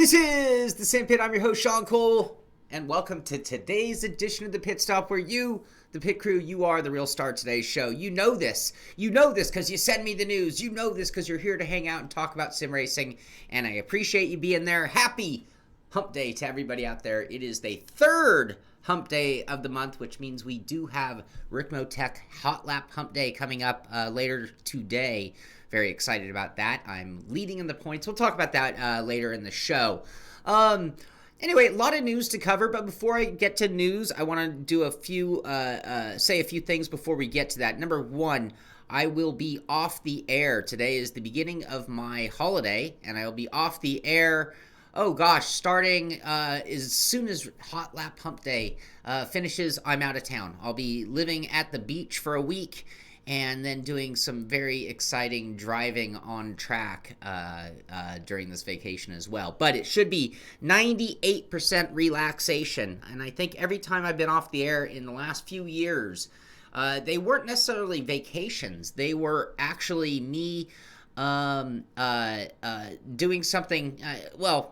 This is the Simpit. I'm your host, Shaun Cole, and welcome to today's edition of the Pit Stop, where you, the pit crew, you are the real star of today's show. You know this. You know this because you send me the news. You know this because you're here to hang out and talk about sim racing, and I appreciate you being there. Happy Hump Day to everybody out there. It is the third Hump Day of the month, which means we do have Ricmotech Hot Lap Hump Day coming up later today. Very excited about that. I'm leading in the points. We'll talk about that later in the show. Anyway, a lot of news to cover, but before I get to news, I want to do a few, say a few things before we get to that. Number one, I will be off the air. Today is the beginning of my holiday, and I will be off the air, starting as soon as Hot Lap Hump Day finishes, I'm out of town. I'll be living at the beach for a week, and then doing some very exciting driving on track during this vacation as well. But it should be 98% relaxation. And I think every time I've been off the air in the last few years, they weren't necessarily vacations. They were actually me doing something,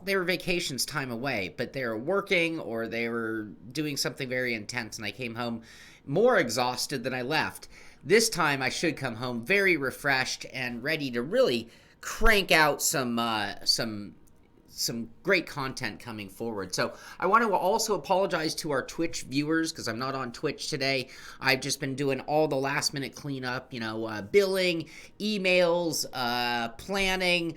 they were vacations time away, but they were working or they were doing something very intense, and I came home more exhausted than I left. This time I should come home very refreshed and ready to really crank out some great content coming forward. So I want to also apologize to our Twitch viewers because I'm not on Twitch today. I've just been doing all the last minute cleanup, billing, emails, planning,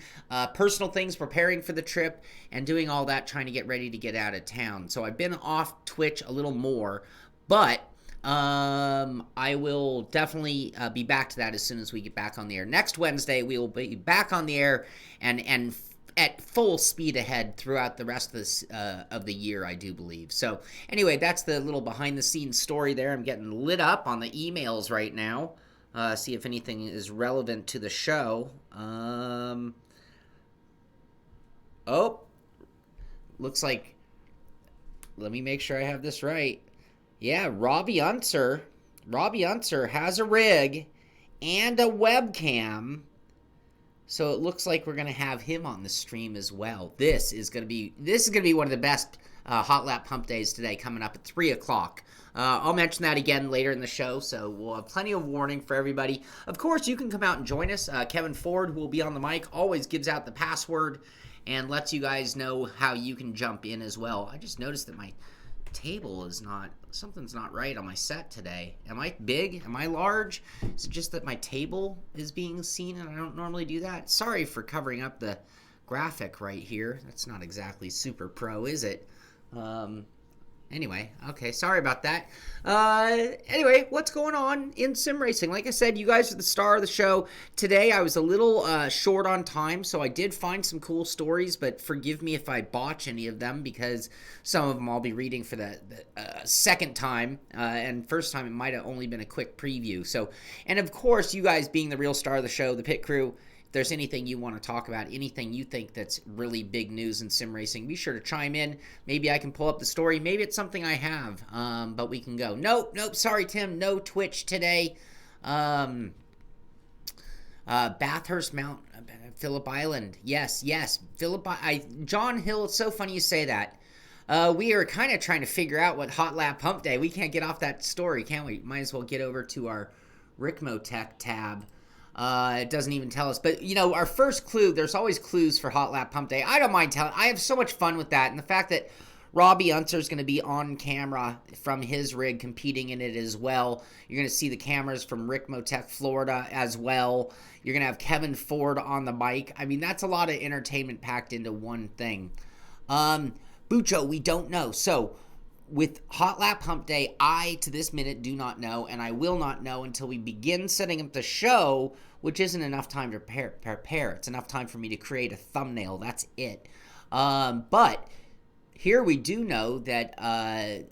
personal things, preparing for the trip, and doing all that, trying to get ready to get out of town. So I've been off Twitch a little more, but I will definitely be back to that as soon as we get back on the air. Next Wednesday, we will be back on the air and at full speed ahead throughout the rest of this of the year, I do believe. So anyway, that's the little behind-the-scenes story there. I'm getting lit up on the emails right now. See if anything is relevant to the show. Looks like, let me make sure I have this right. Yeah, Robbie Unser has a rig and a webcam, so it looks like we're gonna have him on the stream as well. This is gonna be one of the best Hot Lap Hump Days today, coming up at 3 o'clock. I'll mention that again later in the show, so we'll have plenty of warning for everybody. Of course, you can come out and join us. Kevin Ford, who will be on the mic, always gives out the password and lets you guys know how you can jump in as well. I just noticed that my table something's not right on my set today. Am I big? Am I large? Is it just that my table is being seen and I don't normally do that? Sorry for covering up the graphic right here. That's not exactly super pro, is it? Anyway, okay, sorry about that. Anyway, what's going on in sim racing? Like I said, you guys are the star of the show. Today, I was a little short on time, so I did find some cool stories, but forgive me if I botch any of them, because some of them I'll be reading for the second time, and first time it might have only been a quick preview. So, and of course, you guys being the real star of the show, the pit crew, if there's anything you want to talk about, anything you think that's really big news in sim racing, be sure to chime in. Maybe I can pull up the story. Maybe it's something I have, but we can go. Nope, sorry, Tim. No Twitch today. Bathurst Mount, Phillip Island. Yes. John Hill, it's so funny you say that. We are kind of trying to figure out what Hot Lap Hump Day. We can't get off that story, can we? Might as well get over to our Ricmotech tab. It doesn't even tell us. But, our first clue, there's always clues for Hot Lap Hump Day. I don't mind telling. I have so much fun with that. And the fact that Robbie Unser is going to be on camera from his rig competing in it as well. You're going to see the cameras from Ricmotech, Florida as well. You're going to have Kevin Ford on the mic. I mean, that's a lot of entertainment packed into one thing. Bucho, we don't know. So, with Hot Lap Hump Day, I, to this minute, do not know, and I will not know until we begin setting up the show, which isn't enough time to prepare. It's enough time for me to create a thumbnail. That's it. But here we do know that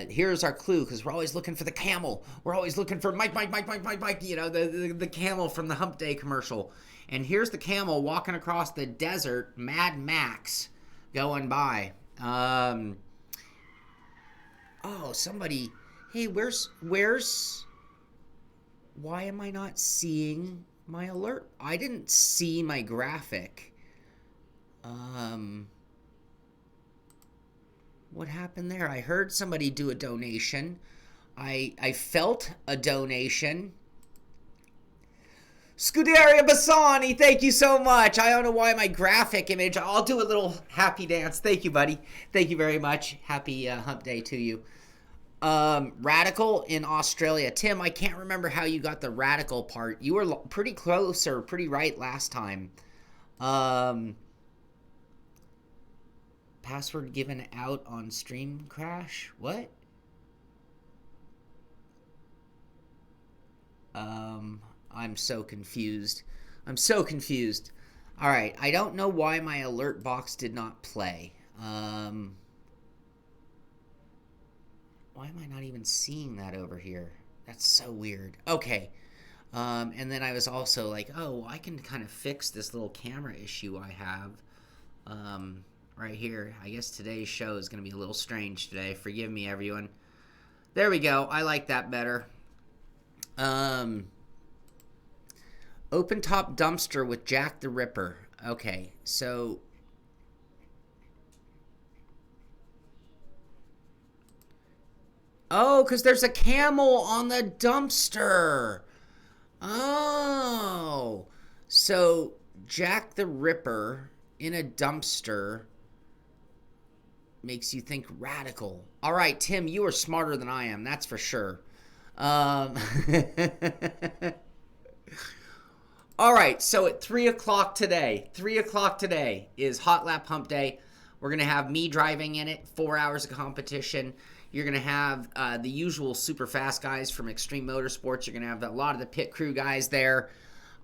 here's our clue, because we're always looking for the camel. We're always looking for Mike, the camel from the Hump Day commercial. And here's the camel walking across the desert, Mad Max, going by. Somebody, hey, where's, why am I not seeing my alert? I didn't see my graphic. What happened there? I heard somebody do a donation. I felt a donation. Scuderia Bassani, thank you so much. I don't know why my graphic image. I'll do a little happy dance. Thank you, buddy. Thank you very much. Happy hump day to you. Radical in Australia. Tim, I can't remember how you got the radical part. You were pretty close or pretty right last time. Password given out on stream crash? What? I'm so confused. I'm so confused. All right, I don't know why my alert box did not play. Why am I not even seeing that over here? That's so weird. Okay. And then I was also like, oh, I can kind of fix this little camera issue I have right here. I guess today's show is going to be a little strange today. Forgive me, everyone. There we go. I like that better. Open top dumpster with Jack the Ripper. Okay, so oh, because there's a camel on the dumpster. Oh, so Jack the Ripper in a dumpster makes you think radical. All right, Tim, you are smarter than I am. That's for sure. All right, so at 3 o'clock today, is Hot Lap Hump Day. We're going to have me driving in it, 4 hours of competition. You're going to have the usual super fast guys from Extreme Motorsports. You're going to have a lot of the pit crew guys there.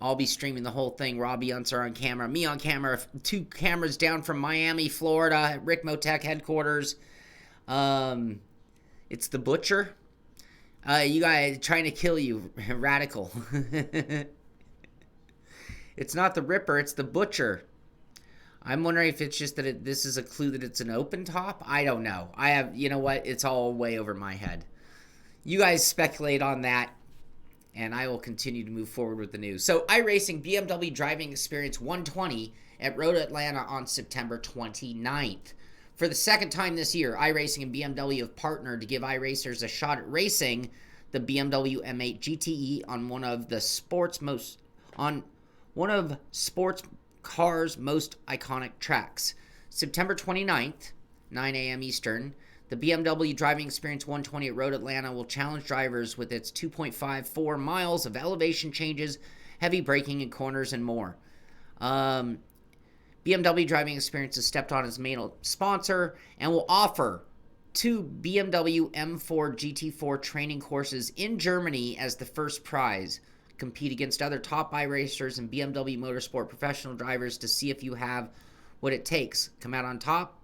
I'll be streaming the whole thing. Robbie Unser on camera, me on camera, 2 cameras down from Miami, Florida, at Ricmotech headquarters. It's the Butcher. You guys trying to kill you, radical. It's not the Ripper, it's the Butcher. I'm wondering if it's just that this is a clue that it's an open top. I don't know. You know what? It's all way over my head. You guys speculate on that, and I will continue to move forward with the news. So, iRacing BMW Driving Experience 120 at Road Atlanta on September 29th. For the second time this year, iRacing and BMW have partnered to give iRacers a shot at racing the BMW M8 GTE on one of sports cars' most iconic tracks. September 29th, 9 a.m. Eastern, the BMW Driving Experience 120 at Road Atlanta will challenge drivers with its 2.54 miles of elevation changes, heavy braking in corners, and more. BMW Driving Experience has stepped on as main sponsor and will offer 2 BMW M4 GT4 training courses in Germany as the first prize. Compete against other top iRacers and BMW Motorsport professional drivers to see if you have what it takes. Come out on top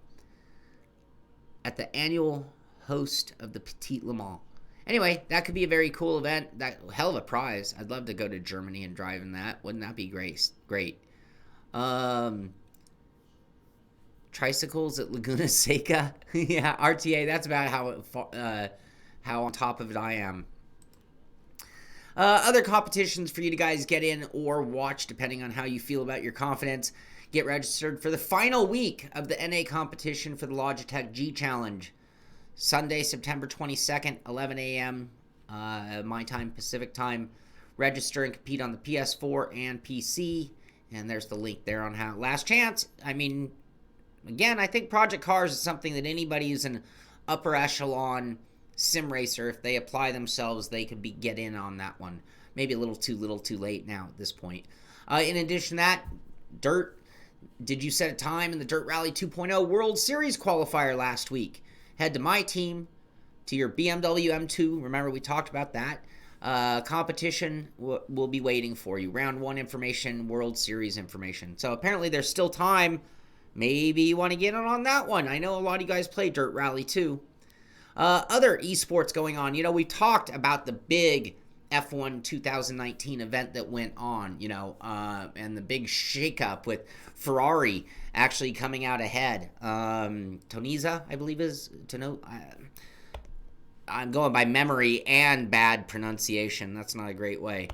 at the annual host of the Petit Le Mans. Anyway, that could be a very cool event. That hell of a prize. I'd love to go to Germany and drive in that. Wouldn't that be great? Tricycles at Laguna Seca. Yeah, RTA. That's about how on top of it I am. Other competitions for you to guys get in or watch, depending on how you feel about your confidence. Get registered for the final week of the NA competition for the Logitech G Challenge. Sunday, September 22nd, 11 a.m. My time, Pacific time. Register and compete on the PS4 and PC. And there's the link there on how. Last chance. I mean, again, I think Project Cars is something that anybody who's an upper echelon sim racer, if they apply themselves, they could get in on that one. Maybe a little too late now at this point. In addition to that, Dirt. Did you set a time in the Dirt Rally 2.0 World Series qualifier last week? Head to my team, to your BMW M2. Remember, we talked about that. Competition will be waiting for you. Round 1 information, World Series information. So apparently there's still time. Maybe you want to get in on that one. I know a lot of you guys play Dirt Rally too. Other esports going on. You know, we talked about the big F1 2019 event that went on, and the big shakeup with Ferrari actually coming out ahead. Toniza, I believe is I'm going by memory and bad pronunciation. That's not a great way.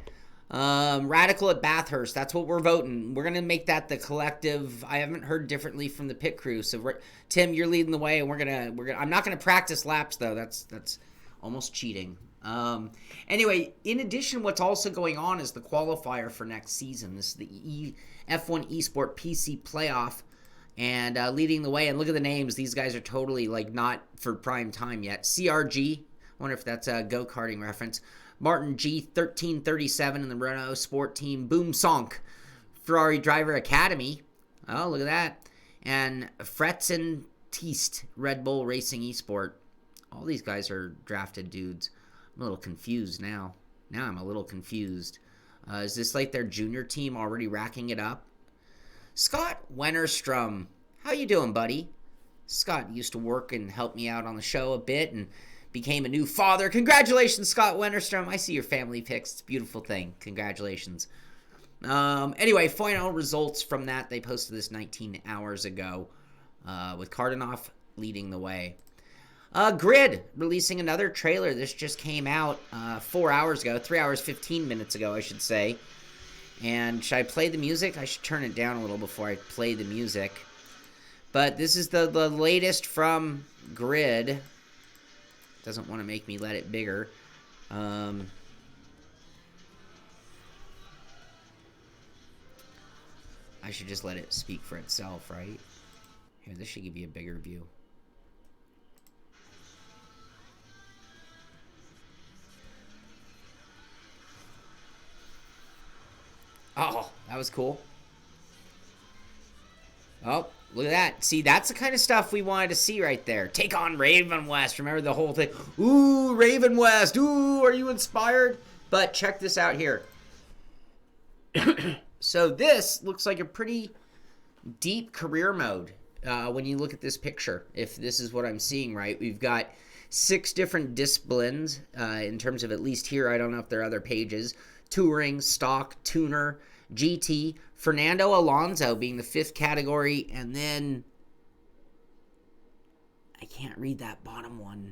Radical at Bathurst. That's what we're voting. We're gonna make that the collective. I haven't heard differently from the pit crew. So Tim, you're leading the way, and we're gonna. I'm not gonna practice laps though. That's almost cheating. Anyway, in addition, what's also going on is the qualifier for next season. This is the F1 eSport PC playoff, and leading the way. And look at the names. These guys are totally like not for prime time yet. CRG. I wonder if that's a go-karting reference. Martin G, 1337 in the Renault Sport Team. Boom Sonk, Ferrari Driver Academy. Oh, look at that. And Fretzen Teest, Red Bull Racing eSport. All these guys are drafted dudes. I'm a little confused now. Now I'm a little confused. Is this like their junior team already racking it up? Scott Wennerstrom. How you doing, buddy? Scott used to work and help me out on the show a bit and became a new father. Congratulations, Scott Wennerstrom. I see your family pics. It's a beautiful thing. Congratulations. Anyway, final results from that. They posted this 19 hours ago with Cardanoff leading the way. Grid releasing another trailer. This just came out 4 hours ago. 3 hours, 15 minutes ago, I should say. And should I play the music? I should turn it down a little before I play the music. But this is the latest from Grid. Doesn't want to make me let it bigger. I should just let it speak for itself, right? Here, this should give you a bigger view. Oh, that was cool. Oh, look at that. See, that's the kind of stuff we wanted to see right there. Take on Raven West. Remember the whole thing? Ooh, Raven West. Ooh, are you inspired? But check this out here. So this looks like a pretty deep career mode when you look at this picture. If this is what I'm seeing right, we've got 6 different disciplines in terms of, at least here, I don't know if there are other pages. Touring, stock, tuner, GT, Fernando Alonso being the 5th category, and then I can't read that bottom one.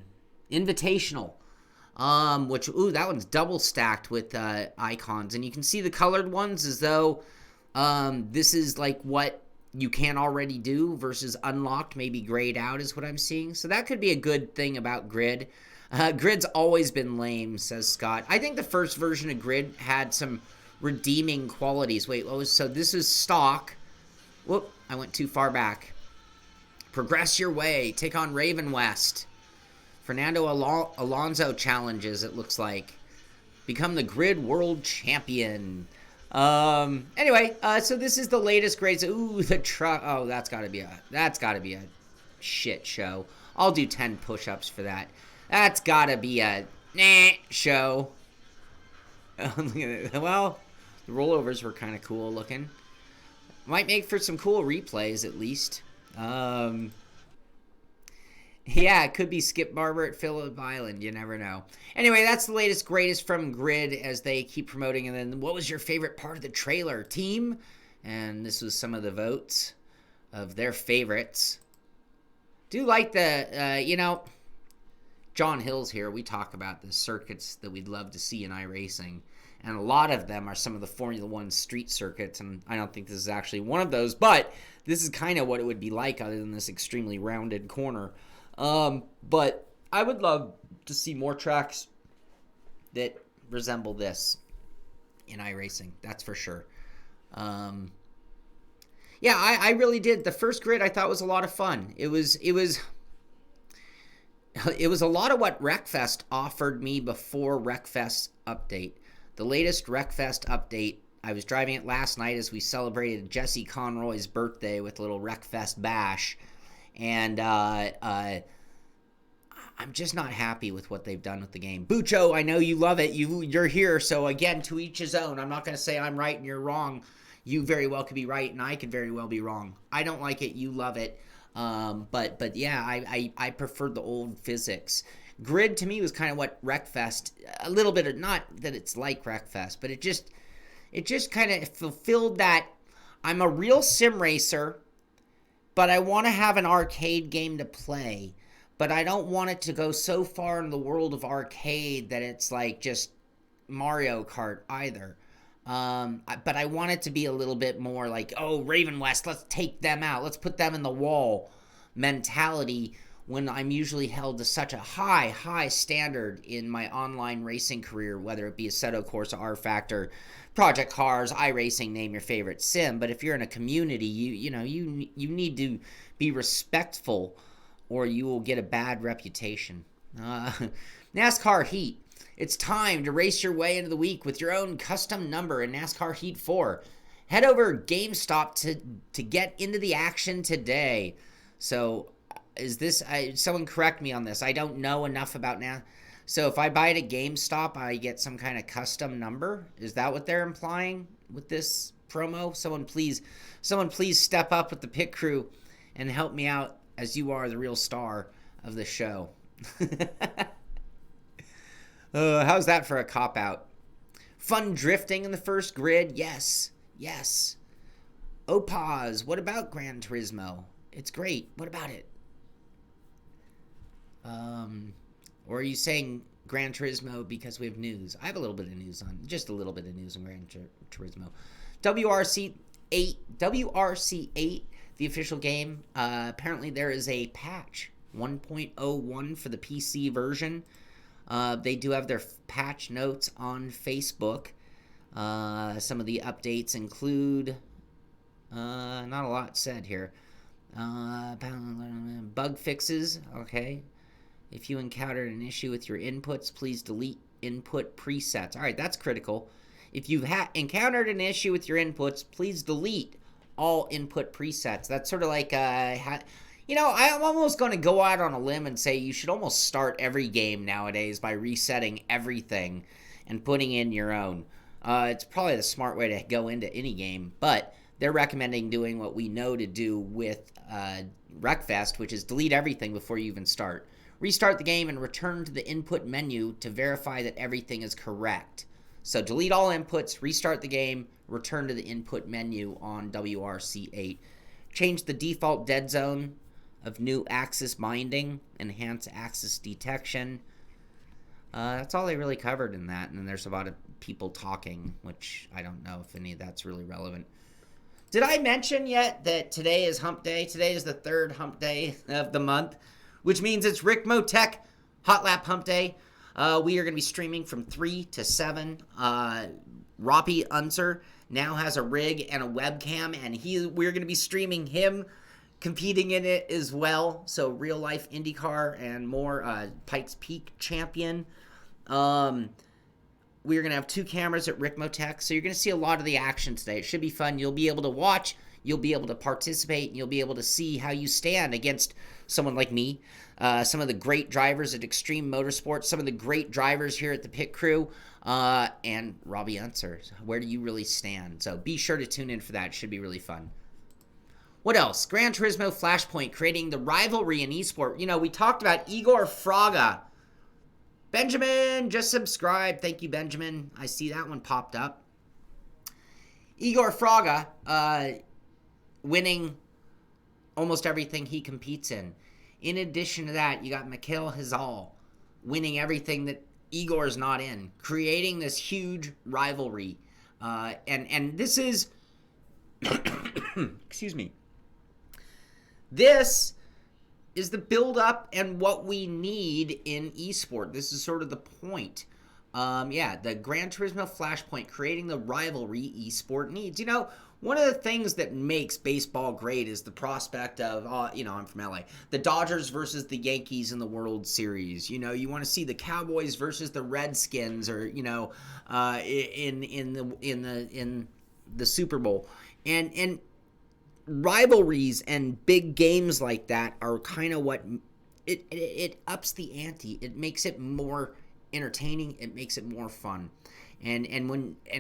Invitational, which, ooh, that one's double stacked with icons, and you can see the colored ones as though this is like what you can already do versus unlocked, maybe grayed out is what I'm seeing. So that could be a good thing about Grid. Grid's always been lame, says Scott. I think the first version of Grid had some redeeming qualities. Wait, what was... So this is stock. Whoop, I went too far back. Progress your way. Take on Raven West. Fernando Alonso challenges, it looks like. Become the Grid World Champion. Anyway, so this is the latest grades. Ooh, the truck. Oh, that's gotta be a shit show. I'll do 10 push-ups for that. That's gotta be a show. Well, the rollovers were kind of cool looking. Might make for some cool replays at least. Yeah, it could be Skip Barber at Phillip Island. You never know. Anyway, that's the latest, greatest from Grid as they keep promoting. And then, what was your favorite part of the trailer, team? And this was some of the votes of their favorites. Do like the, John Hill's here. We talk about the circuits that we'd love to see in iRacing. And a lot of them are some of the Formula One street circuits. And I don't think this is actually one of those. But this is kind of what it would be like other than this extremely rounded corner. But I would love to see more tracks that resemble this in iRacing. That's for sure. Yeah, I really did. The first Grid I thought was a lot of fun. It was a lot of what Wreckfest offered me before Wreckfest update. The latest Wreckfest update, I was driving it last night as we celebrated Jesse Conroy's birthday with a little Wreckfest bash. And I'm just not happy with what they've done with the game. Bucho, I know you love it. You're here, so again, to each his own. I'm not going to say I'm right and you're wrong. You very well could be right, and I could very well be wrong. I don't like it. You love it. But yeah, I preferred the old physics. Grid to me was kind of what Wreckfest, a little bit of, not that it's like Wreckfest, but it just kind of fulfilled that I'm a real sim racer, but I want to have an arcade game to play, but I don't want it to go so far in the world of arcade that it's like just Mario Kart either. But I want it to be a little bit more like, oh, Raven West, let's take them out. Let's put them in the wall mentality, when I'm usually held to such a high standard in my online racing career, whether it be Assetto Corsa, R Factor, Project Cars, iRacing, name your favorite sim. But if you're in a community, you need to be respectful, or you will get a bad reputation. NASCAR Heat. It's time to race your way into the week with your own custom number in NASCAR Heat 4. Head over GameStop to get into the action today. So, is this, someone correct me on this, I don't know enough about now. So if I buy it at GameStop, I get some kind of custom number? Is that what they're implying with this promo? Someone please step up with the pit crew and help me out, as you are the real star of the show. How's that for a cop-out? Fun drifting in the first grid? Yes. Oh, pause. What about Gran Turismo? It's great. What about it? Or are you saying Gran Turismo because we have news? I have a little bit of news on, just a little bit of news on Gran Turismo. WRC 8, the official game. Apparently there is a patch 1.01 for the PC version. They do have their patch notes on Facebook. Some of the updates include, not a lot said here. Bug fixes, okay. If you encountered an issue with your inputs, please delete input presets. All right, that's critical. If you've encountered an issue with your inputs, please delete all input presets. That's sort of like, I'm almost going to go out on a limb and say you should almost start every game nowadays by resetting everything and putting in your own. It's probably the smart way to go into any game, but they're recommending doing what we know to do with Wreckfest, which is delete everything before you even start. Restart the game and return to the input menu to verify that everything is correct. So delete all inputs, restart the game, return to the input menu on WRC 8. Change the default dead zone of new axis binding, enhance axis detection. That's all they really covered in that, and then there's a lot of people talking, which I don't know if any of that's really relevant. Did I mention yet that today is hump day? Today is the third hump day of the month, which means it's Ricmotech Hot Lap Hump Day. We are going to be streaming from 3 to 7. Robbie Unser now has a rig and a webcam, and we're going to be streaming him competing in it as well. So real life IndyCar and more, Pikes Peak champion. We're going to have 2 cameras at Ricmotech, so you're going to see a lot of the action today. It should be fun. You'll be able to watch, you'll be able to participate, and you'll be able to see how you stand against someone like me, some of the great drivers at Extreme Motorsports, some of the great drivers here at the pit crew, and Robbie Unser. Where do you really stand? So be sure to tune in for that. It should be really fun. What else? Gran Turismo Flashpoint, creating the rivalry in eSport. We talked about Igor Fraga. Benjamin, just subscribe. Thank you, Benjamin. I see that one popped up. Igor Fraga, winning almost everything he competes in. In addition to that, you got Mikhail Hazal winning everything that Igor's not in, creating this huge rivalry. And this is, excuse me, this is the build-up and what we need in eSport. This is sort of the point. The Gran Turismo Flashpoint, creating the rivalry eSport needs. One of the things that makes baseball great is the prospect of, I'm from LA, the Dodgers versus the Yankees in the World Series. You want to see the Cowboys versus the Redskins, or in the Super Bowl, and rivalries and big games like that are kind of what it ups the ante. It makes it more entertaining. It makes it more fun. And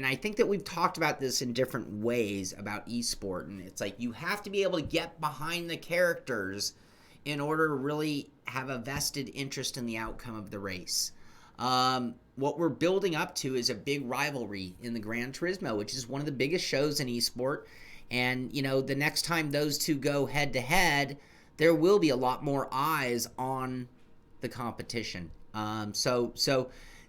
I think that we've talked about this in different ways about eSport, and it's like you have to be able to get behind the characters in order to really have a vested interest in the outcome of the race. What we're building up to is a big rivalry in the Gran Turismo, which is one of the biggest shows in eSport. And, the next time those two go head-to-head, there will be a lot more eyes on the competition. So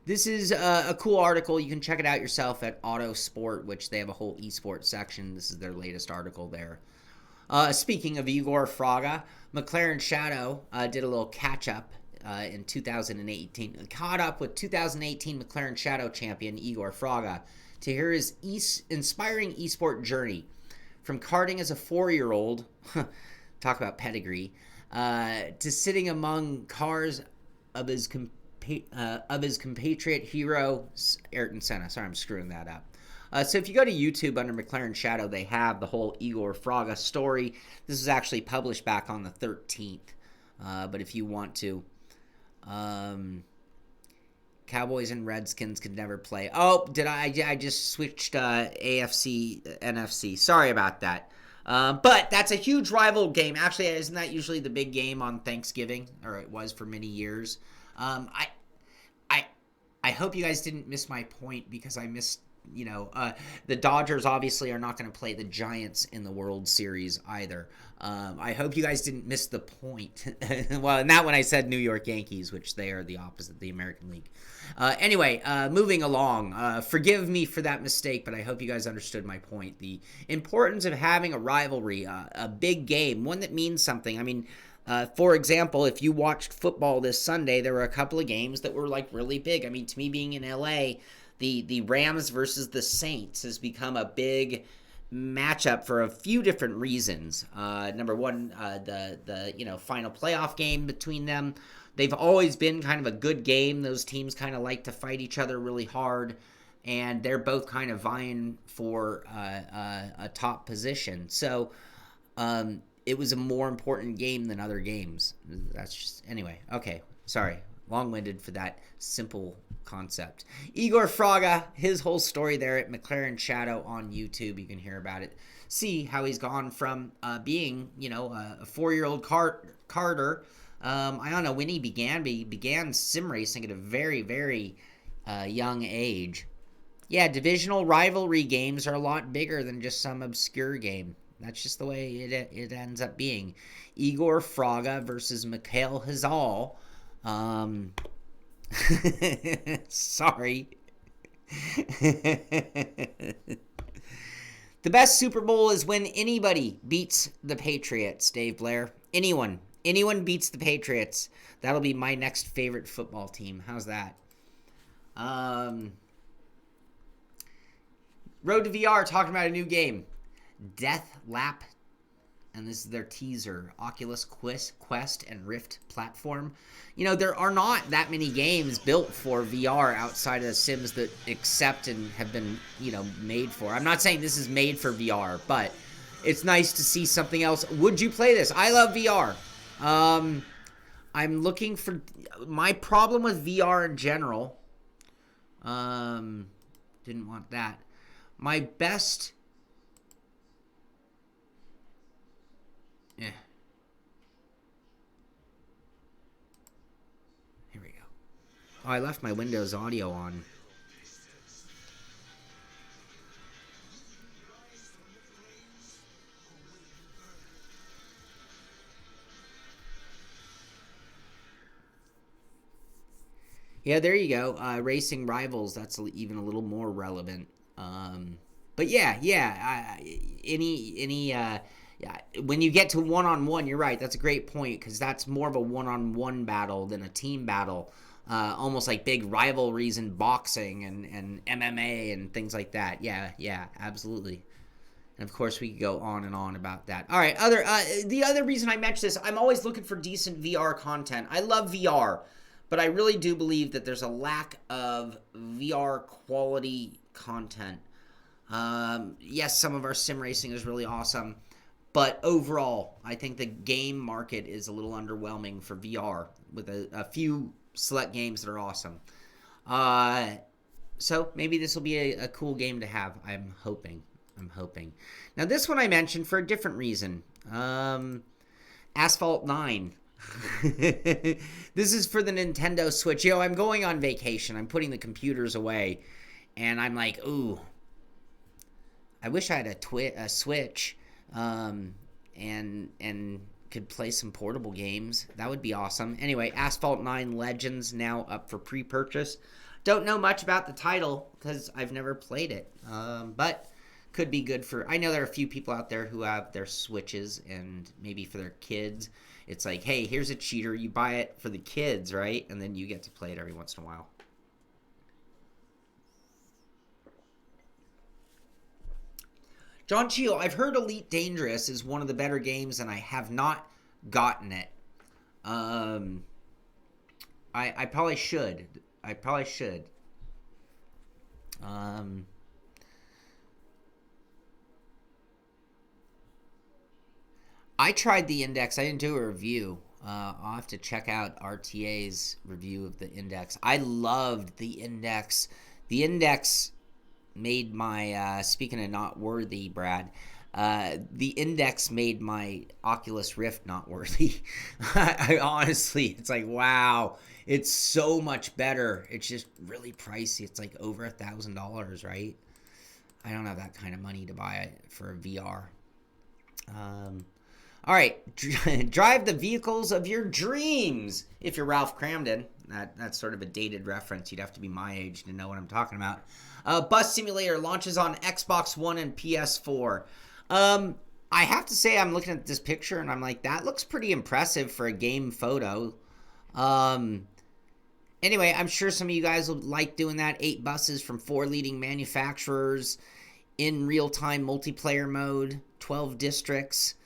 This is a cool article. You can check it out yourself at Autosport, which they have a whole eSports section. This is their latest article there. Speaking of Igor Fraga, McLaren Shadow did a little catch-up in 2018. Caught up with 2018 McLaren Shadow champion Igor Fraga to hear his inspiring esport journey. From karting as a 4-year-old, talk about pedigree, to sitting among cars of his compatriot hero Ayrton Senna. Sorry, I'm screwing that up. So if you go to YouTube under McLaren Shadow, they have the whole Igor Fraga story. This was actually published back on the 13th. But if you want to, Cowboys and Redskins could never play. Oh, did I just switched AFC, NFC. Sorry about that. But that's a huge rival game. Actually, isn't that usually the big game on Thanksgiving? Or it was for many years. I hope you guys didn't miss my point because I missed, the Dodgers obviously are not going to play the Giants in the World Series either. I hope you guys didn't miss the point. Well, not when I said New York Yankees, which they are the opposite of the American League. Anyway, moving along. Forgive me for that mistake, but I hope you guys understood my point. The importance of having a rivalry, a big game, one that means something. I mean, for example, if you watched football this Sunday, there were a couple of games that were like really big. I mean, to me being in LA, the Rams versus the Saints has become a big matchup for a few different reasons. Number one, the final playoff game between them. They've always been kind of a good game. Those teams kind of like to fight each other really hard, and they're both kind of vying for a top position. So it was a more important game than other games. That's just, anyway, okay, sorry. Long-winded for that simple concept. Igor Fraga, his whole story there at McLaren Shadow on YouTube. You can hear about it. See how he's gone from being, a 4-year-old karter. I don't know when he began, but he began sim racing at a very, very young age. Yeah, divisional rivalry games are a lot bigger than just some obscure game. That's just the way it ends up being. Igor Fraga versus Mikhail Hazal. Sorry. The best Super Bowl is when anybody beats the Patriots, Dave Blair. Anyone beats the Patriots. That'll be my next favorite football team. How's that? Road to VR, talking about a new game. Death Lap. And this is their teaser, Oculus Quest and Rift platform. There are not that many games built for VR outside of the Sims that accept and have been, made for. I'm not saying this is made for VR, but it's nice to see something else. Would you play this? I love VR. I'm looking for... My problem with VR in general... didn't want that. My best... Yeah. Here we go. Oh, I left my Windows audio on. Yeah, there you go. Racing Rivals, that's even a little more relevant. But yeah. Yeah, when you get to one-on-one, you're right. That's a great point because that's more of a one-on-one battle than a team battle. Almost like big rivalries in boxing and MMA and things like that. Yeah, absolutely. And of course, we could go on and on about that. All right, the other reason I mention this, I'm always looking for decent VR content. I love VR, but I really do believe that there's a lack of VR quality content. Yes, some of our sim racing is really awesome. But overall, I think the game market is a little underwhelming for VR with a few select games that are awesome. So maybe this will be a cool game to have. I'm hoping. Now this one I mentioned for a different reason. Asphalt 9. This is for the Nintendo Switch. I'm going on vacation. I'm putting the computers away. And I'm like, ooh. I wish I had a Switch. And could play some portable games. That would be awesome. Anyway, Asphalt 9 Legends now up for pre-purchase. Don't know much about the title because I've never played it, but could be good for. I know there are a few people out there who have their Switches, and maybe for their kids, it's like, hey, here's a cheater. You buy it for the kids, right? And then you get to play it every once in a while. John Chio, I've heard Elite Dangerous is one of the better games, and I have not gotten it. I probably should. I probably should. I tried the Index. I didn't do a review. I'll have to check out RTA's review of the Index. I loved the Index. The Index made my, speaking of not worthy, Brad, the Index made my Oculus Rift not worthy. I honestly, it's like, wow, it's so much better. It's just really pricey. It's like over $1,000, right? I don't have that kind of money to buy it for a VR. All right, drive the vehicles of your dreams. If you're Ralph Cramden, that's sort of a dated reference. You'd have to be my age to know what I'm talking about. Bus Simulator launches on Xbox One and PS4. I have to say, I'm looking at this picture and I'm like, that looks pretty impressive for a game photo. Anyway, I'm sure some of you guys will like doing that. 8 buses from 4 leading manufacturers in real-time multiplayer mode, 12 districts.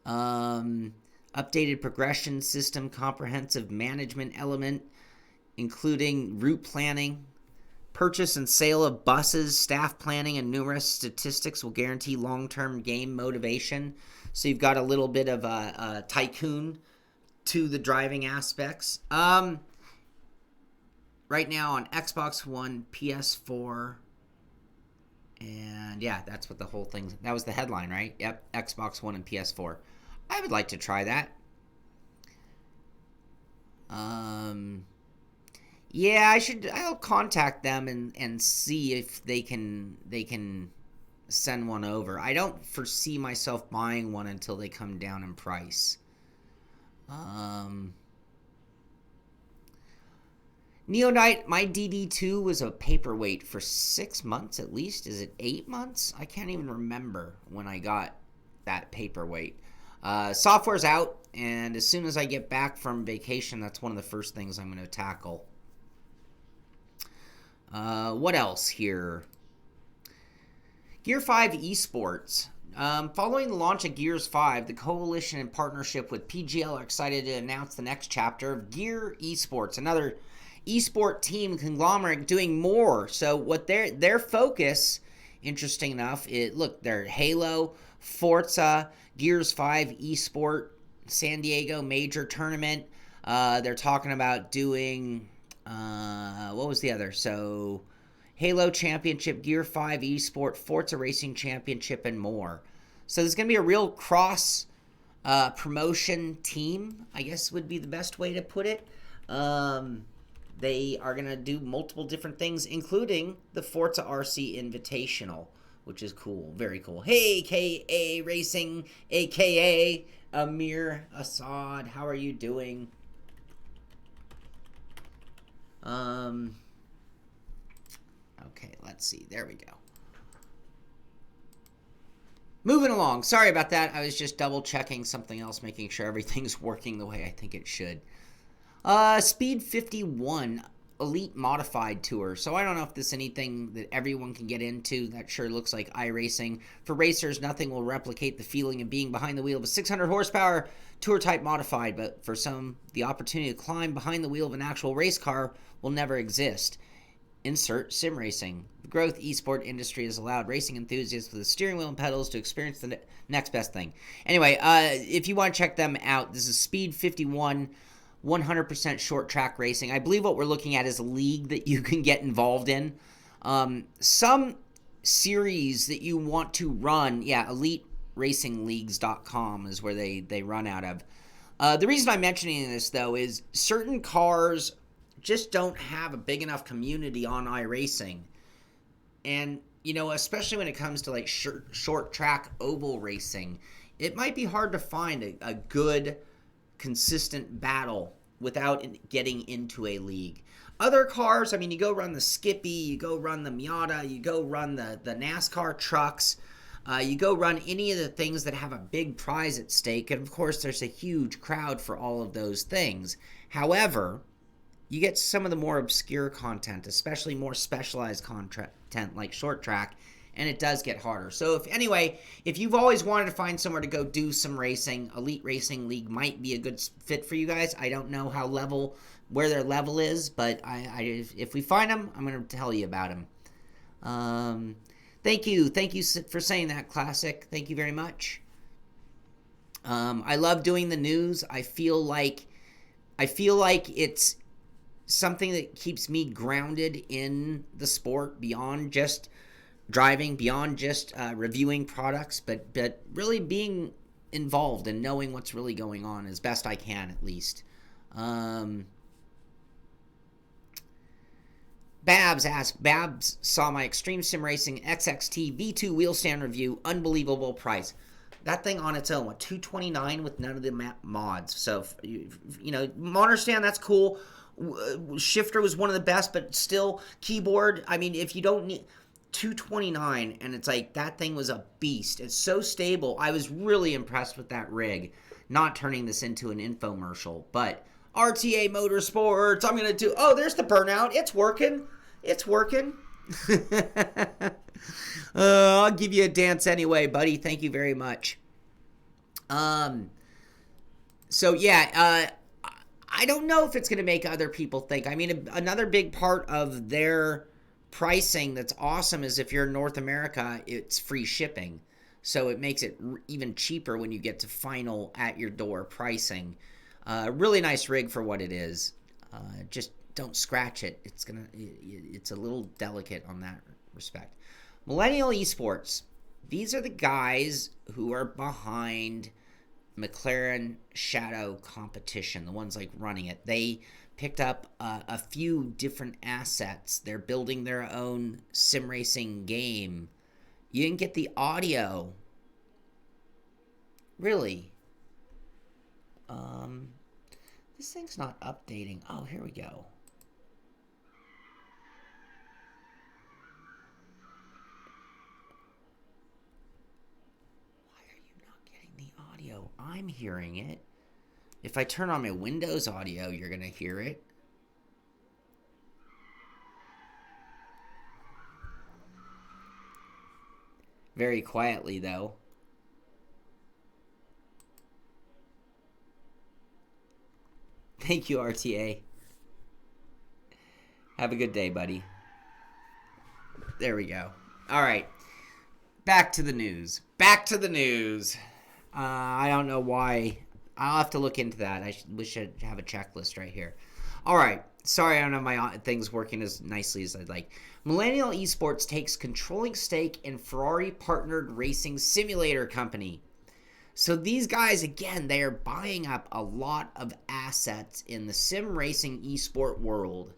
Updated progression system, comprehensive management element, including route planning, purchase and sale of buses, staff planning, and numerous statistics will guarantee long-term game motivation. So you've got a little bit of a tycoon to the driving aspects. Right now on Xbox One, PS4, and yeah, that's what the whole thing, that was the headline, right? Yep, Xbox One and PS4. I would like to try that. Yeah, I'll contact them and see if they can send one over. I don't foresee myself buying one until they come down in price. Neonite, my DD2 was a paperweight for 6 months at least. Is it 8 months? I can't even remember when I got that paperweight. Software's out, and as soon as I get back from vacation, that's one of the first things I'm going to tackle. What else here? Gear 5 eSports. Following the launch of Gears 5, the coalition in partnership with PGL are excited to announce the next chapter of Gear eSports, another eSport team conglomerate doing more. So what their focus, interesting enough, they're Halo, Forza, Gears 5 eSport, San Diego major tournament. They're talking about doing, what was the other? So Halo Championship, Gear 5 eSport, Forza Racing Championship, and more. So there's going to be a real cross promotion team, I guess would be the best way to put it. They are going to do multiple different things, including the Forza RC Invitational, which is cool. Very cool. Hey, KA Racing, a.k.a. Amir Assad. How are you doing? Okay, let's see. There we go. Moving along. Sorry about that. I was just double checking something else, making sure everything's working the way I think it should. Speed 51 Elite Modified Tour. So I don't know if this is anything that everyone can get into. That sure looks like iRacing. For racers, nothing will replicate the feeling of being behind the wheel of a 600 horsepower tour type modified, but for some, the opportunity to climb behind the wheel of an actual race car will never exist. Insert Simracing. The growth esport industry has allowed racing enthusiasts with a steering wheel and pedals to experience the next best thing. Anyway, if you want to check them out, this is Speed 51, 100% short track racing. I believe what we're looking at is a league that you can get involved in. Some series that you want to run, yeah, EliteRacingLeagues.com is where they run out of. The reason I'm mentioning this, though, is certain cars just don't have a big enough community on iRacing. And, you know, especially when it comes to, like, short track oval racing, it might be hard to find a good, consistent battle without getting into a league. Other cars, I mean, you go run the Skippy, you go run the Miata, you go run the NASCAR trucks, you go run any of the things that have a big prize at stake, and of course there's a huge crowd for all of those things. However, you get some of the more obscure content, especially more specialized content like short track, and it does get harder. So if you've always wanted to find somewhere to go do some racing, Elite Racing League might be a good fit for you guys. I don't know where their level is, but if we find them, I'm going to tell you about them. Thank you for saying that, Classic. Thank you very much. I love doing the news. I feel like it's something that keeps me grounded in the sport beyond just driving, beyond just reviewing products, but really being involved and knowing what's really going on as best I can, at least. Babs saw my Extreme Sim Racing XXT V2 wheel stand review. Unbelievable price. That thing on its own, $229 with none of the mods. So, monitor stand, that's cool. Shifter was one of the best, but still, keyboard, I mean, if you don't need $229, and it's like, that thing was a beast. It's so stable. I was really impressed with that rig. Not turning this into an infomercial, but RTA Motorsports, I'm going to do, there's the burnout. It's working. I'll give you a dance anyway, buddy. Thank you very much. So yeah, I don't know if it's going to make other people think. I mean, another big part of their pricing that's awesome is if you're in North America, it's free shipping. So it makes it even cheaper when you get to final at your door pricing. Really nice rig for what it is. Just don't scratch it. It's a little delicate on that respect. Millennial eSports. These are the guys who are behind McLaren Shadow competition, the ones like running it. They picked up a few different assets. They're building their own sim racing game. You didn't get the audio. Really? This thing's not updating. Oh, here we go. Why are you not getting the audio? I'm hearing it. If I turn on my Windows audio, you're going to hear it. Very quietly, though. Thank you, RTA. Have a good day, buddy. There we go. All right. Back to the news. I don't know why. I'll have to look into that. We should have a checklist right here. All right. Sorry, I don't have my things working as nicely as I'd like. Millennial Esports takes controlling stake in Ferrari-partnered racing simulator company. So these guys, again, they are buying up a lot of assets in the sim racing esport world.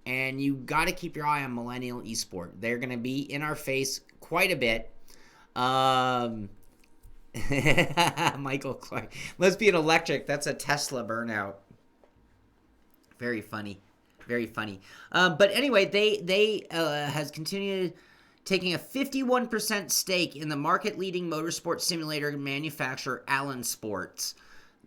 And you got to keep your eye on Millennial Esport. They're going to be in our face quite a bit. Michael Clark. Must be an electric. That's a Tesla burnout. Very funny. But anyway, they has continued taking a 51% stake in the market-leading motorsport simulator manufacturer Allen Sports.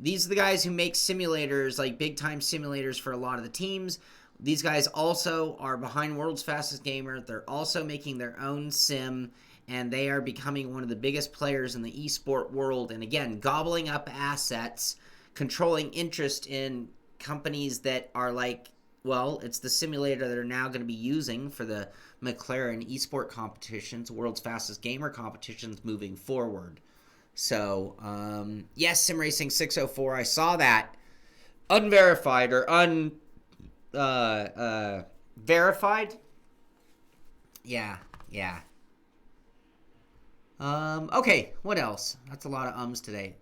These are the guys who make simulators, like big-time simulators for a lot of the teams. These guys also are behind World's Fastest Gamer. They're also making their own sim, and they are becoming one of the biggest players in the esport world. And again, gobbling up assets, controlling interest in companies that are like, well, it's the simulator that are now going to be using for the McLaren esport competitions, World's Fastest Gamer competitions moving forward. So, yes, Simracing 604, I saw that. Unverified or verified? Yeah. Okay, what else? That's a lot of ums today.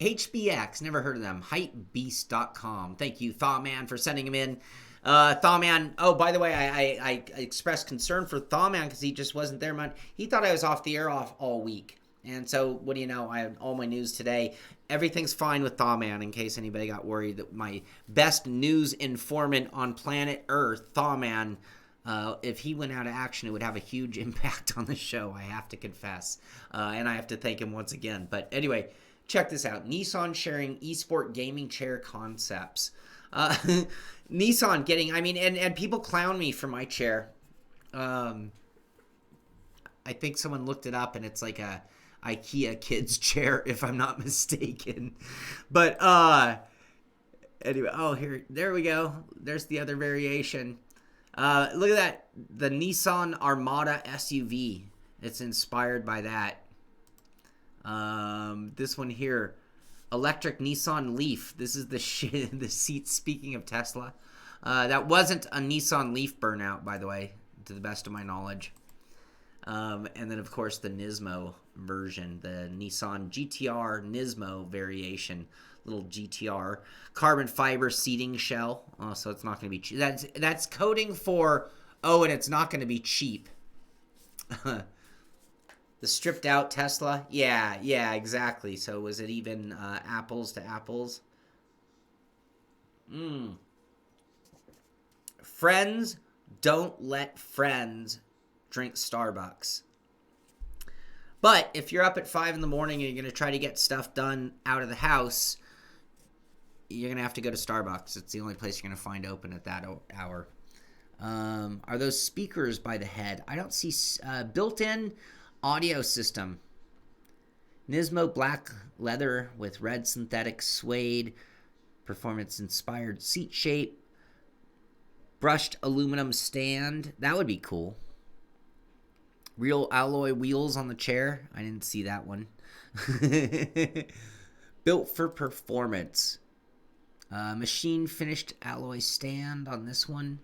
HBX, never heard of them. Hypebeast.com. Thank you, Thawman, for sending them in. Thawman, oh, by the way, I expressed concern for Thawman because he just wasn't there, man. He thought I was off the air all week. And so, what do you know? I have all my news today. Everything's fine with Thawman, in case anybody got worried that my best news informant on planet Earth, Thawman, if he went out of action, it would have a huge impact on the show, I have to confess. And I have to thank him once again. But anyway, check this out. Nissan sharing eSport gaming chair concepts. Nissan getting, I mean, and people clown me for my chair. I think someone looked it up, and it's like a IKEA kids chair, if I'm not mistaken. But anyway, there we go. There's the other variation. Look at that, the Nissan Armada SUV. It's inspired by that. This one here, electric Nissan Leaf. This is the seat. Speaking of Tesla, that wasn't a Nissan Leaf burnout, by the way, to the best of my knowledge. And then, of course, the Nismo version, the Nissan GTR Nismo variation, little GTR carbon fiber seating shell. Oh, so it's not going to be cheap. That's coding for, and it's not going to be cheap. The stripped out Tesla. Yeah, exactly. So was it even apples to apples? Friends don't let friends drink Starbucks. But if you're up at 5 in the morning and you're going to try to get stuff done out of the house, you're going to have to go to Starbucks. It's the only place you're going to find open at that hour. Are those speakers by the head? I don't see built-in audio system. Nismo black leather with red synthetic suede, performance-inspired seat shape, brushed aluminum stand. That would be cool. Real alloy wheels on the chair. I didn't see that one. Built for performance. Machine finished alloy stand on this one.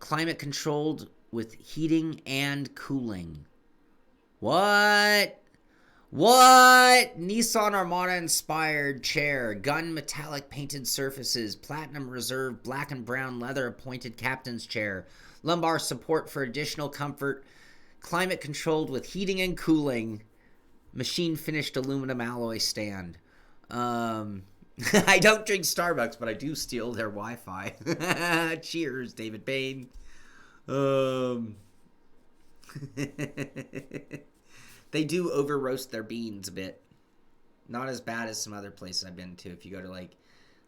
Climate controlled with heating and cooling. What? Nissan Armada inspired chair. Gun metallic painted surfaces. Platinum reserve black and brown leather appointed captain's chair. Lumbar support for additional comfort. Climate controlled with heating and cooling. Machine finished aluminum alloy stand. I don't drink Starbucks, but I do steal their Wi-Fi. Cheers, David Payne. They do over roast their beans a bit. Not as bad as some other places I've been to. If you go to like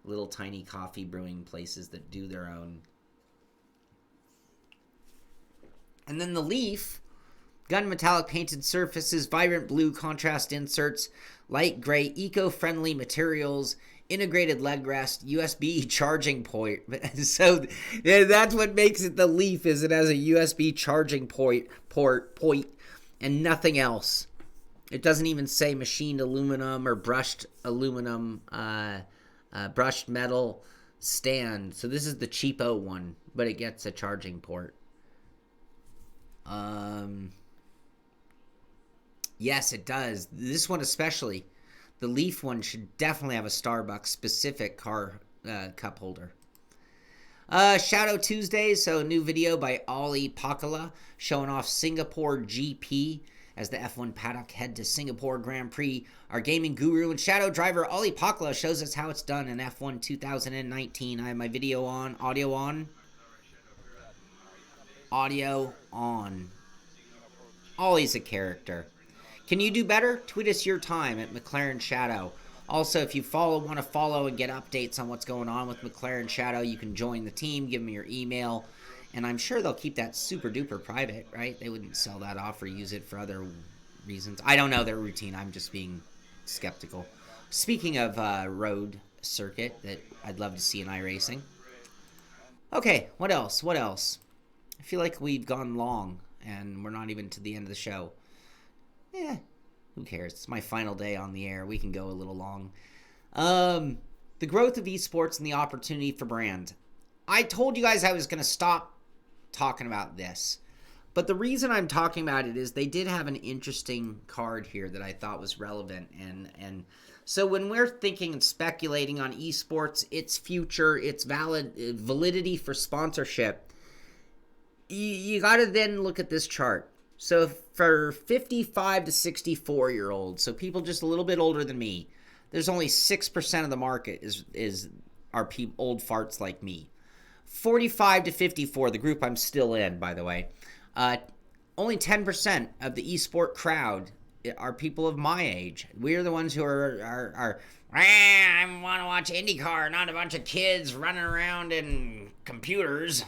little tiny coffee brewing places that do their own. And then the Leaf, gun metallic painted surfaces, vibrant blue contrast inserts, light gray eco-friendly materials, integrated leg rest, USB charging port. So that's what makes it the Leaf, is it has a USB charging port, and nothing else. It doesn't even say machined aluminum or brushed aluminum, brushed metal stand. So this is the cheapo one, but it gets a charging port. Yes, it does. This one especially. The Leaf one should definitely have a Starbucks specific car cup holder. Shadow Tuesday, so a new video by Ollie Pakala showing off Singapore GP as the F1 paddock head to Singapore Grand Prix. Our gaming guru and shadow driver Ollie Pakala shows us how it's done in F1 2019. I have my video on, audio on. Audio on. Ollie's a character. Can you do better? Tweet us your time at McLaren Shadow. Also, if you want to follow and get updates on what's going on with McLaren Shadow, you can join the team, give them your email, and I'm sure they'll keep that super duper private, right? They wouldn't sell that off or use it for other reasons. I don't know their routine. I'm just being skeptical. Speaking of road circuit that I'd love to see in iRacing. Okay, what else? I feel like we've gone long, and we're not even to the end of the show. Who cares? It's my final day on the air. We can go a little long. The growth of eSports and the opportunity for brand. I told you guys I was going to stop talking about this. But the reason I'm talking about it is they did have an interesting card here that I thought was relevant. And so when we're thinking and speculating on eSports, its future, its validity for sponsorship, you got to then look at this chart. So for 55 to 64-year-olds, so people just a little bit older than me, there's only 6% of the market are old farts like me. 45 to 54, the group I'm still in, by the way, only 10% of the eSport crowd are people of my age. We're the ones who I want to watch IndyCar, not a bunch of kids running around in computers.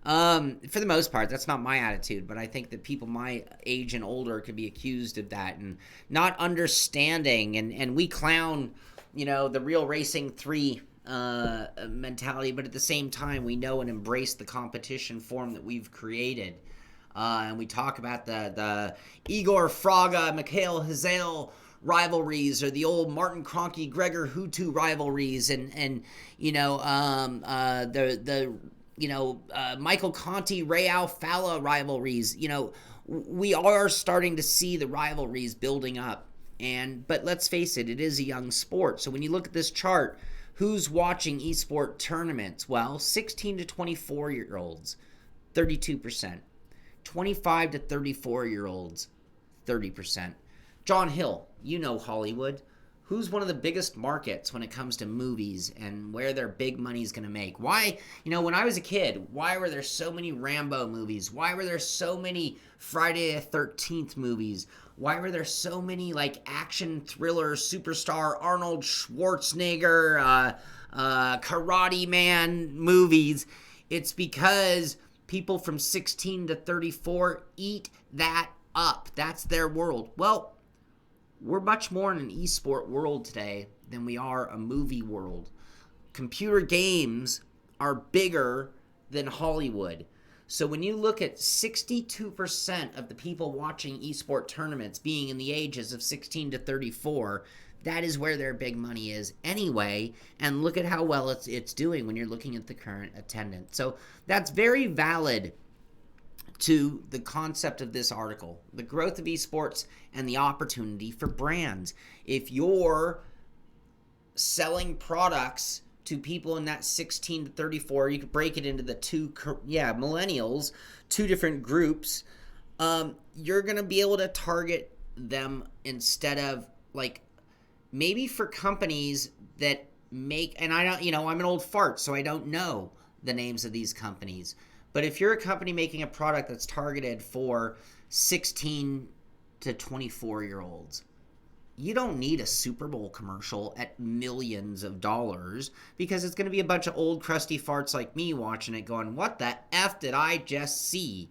For the most part, that's not my attitude, but I think that people my age and older could be accused of that and not understanding, and we clown, the real Racing 3 mentality, but at the same time, we know and embrace the competition form that we've created. And we talk about the Igor Fraga, Mikhail Hazel rivalries, or the old Martin Kroenke, Gregor Hutu rivalries, and Michael Conti, Ray Alfala rivalries. We are starting to see the rivalries building up. But let's face it, it is a young sport. So when you look at this chart, who's watching eSport tournaments? Well, 16 to 24-year-olds, 32%. 25 to 34-year-olds, 30%. John Hill, Hollywood. Who's one of the biggest markets when it comes to movies and where their big money is going to make? Why, when I was a kid, why were there so many Rambo movies? Why were there so many Friday the 13th movies? Why were there so many action thriller superstar Arnold Schwarzenegger, Karate Man movies? It's because people from 16 to 34 eat that up. That's their world. Well, we're much more in an esport world today than we are a movie world. Computer games are bigger than Hollywood. So when you look at 62% of the people watching esport tournaments being in the ages of 16 to 34, that is where their big money is anyway. And look at how well it's doing when you're looking at the current attendance. So that's very valid to the concept of this article, the growth of esports and the opportunity for brands. If you're selling products to people in that 16 to 34, you could break it into the millennials, two different groups. You're going to be able to target them instead of maybe for companies that make, and I don't, I'm an old fart, so I don't know the names of these companies. But if you're a company making a product that's targeted for 16 to 24-year-olds, you don't need a Super Bowl commercial at millions of dollars, because it's going to be a bunch of old crusty farts like me watching it going, what the F did I just see?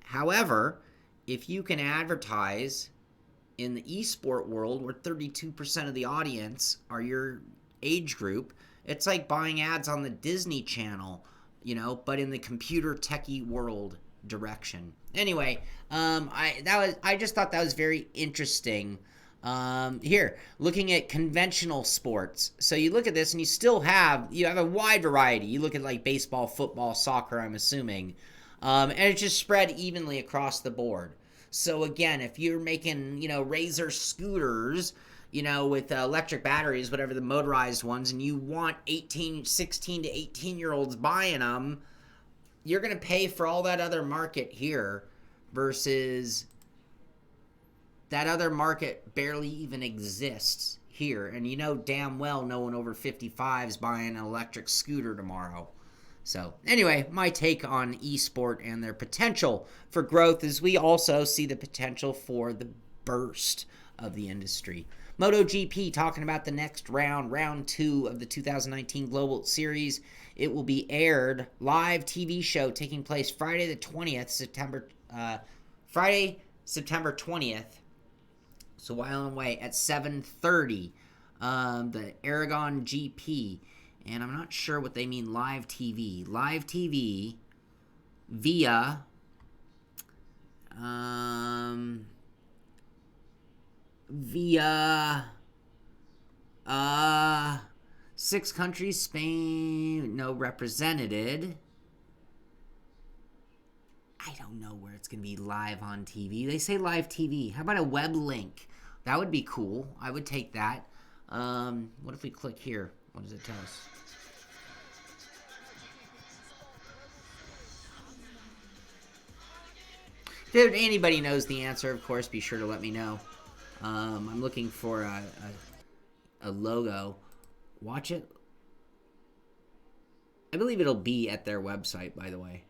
However, if you can advertise in the esport world where 32% of the audience are your age group, it's like buying ads on the Disney Channel, but in the computer techie world direction. Anyway, I just thought that was very interesting. Here, looking at conventional sports. So you look at this and you have a wide variety. You look at baseball, football, soccer, I'm assuming. And it's just spread evenly across the board. So again, if you're making, Razor scooters, with electric batteries, whatever the motorized ones, and you want 16 to 18-year-olds buying them, you're going to pay for all that other market here versus that other market barely even exists here. And damn well no one over 55 is buying an electric scooter tomorrow. So anyway, my take on eSport and their potential for growth is we also see the potential for the burst of the industry. MotoGP talking about the next round 2 of the 2019 Global Series. It will be aired, live TV show taking place Friday the 20th, September 20th. So while I'm away at 7:30, the Aragon GP. And I'm not sure what they mean live TV. Live TV via via 6 countries, Spain, no represented. I don't know where it's going to be live on TV. They say live TV. How about a web link? That would be cool. I would take that. What if we click here? What does it tell us? If anybody knows the answer, of course, be sure to let me know. I'm looking for a logo. Watch it. I believe it'll be at their website, by the way,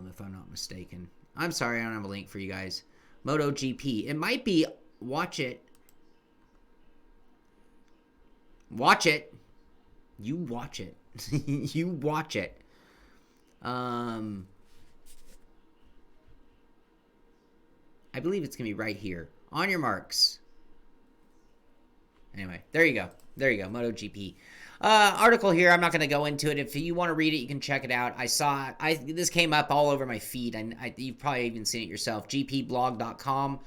if I'm not mistaken. I'm sorry, I don't have a link for you guys. MotoGP. It might be. Watch it. Watch it. You watch it. You watch it. I believe it's going to be right here. On your marks. Anyway, there you go. There you go. MotoGP. Article here. I'm not going to go into it. If you want to read it, you can check it out. I saw it. This came up all over my feed. You've probably even seen it yourself. gpblog.com.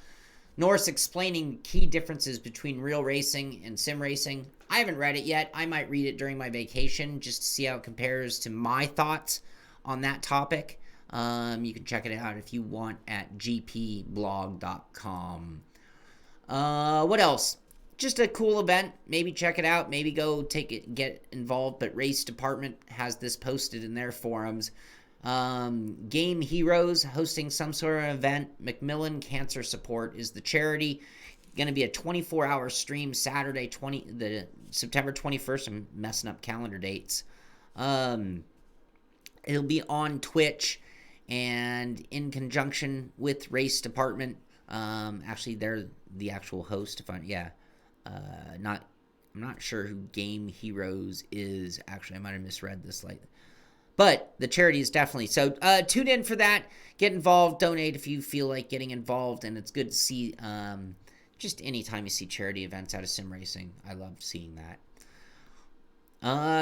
Norris explaining key differences between real racing and sim racing. I haven't read it yet. I might read it during my vacation just to see how it compares to my thoughts on that topic. You can check it out if you want at gpblog.com. What else? Just a cool event. Maybe check it out. Maybe go get involved. But Race Department has this posted in their forums. Game Heroes hosting some sort of event. Macmillan Cancer Support is the charity. Going to be a 24-hour stream Saturday, the September 21st. I'm messing up calendar dates. It'll be on Twitch and in conjunction with Race Department. Actually, they're the actual host. I'm not sure who Game Heroes is. Actually, I might have misread this slightly. But the charity is definitely. So tune in for that. Get involved. Donate if you feel like getting involved. And it's good to see just anytime you see charity events out of sim racing. I love seeing that.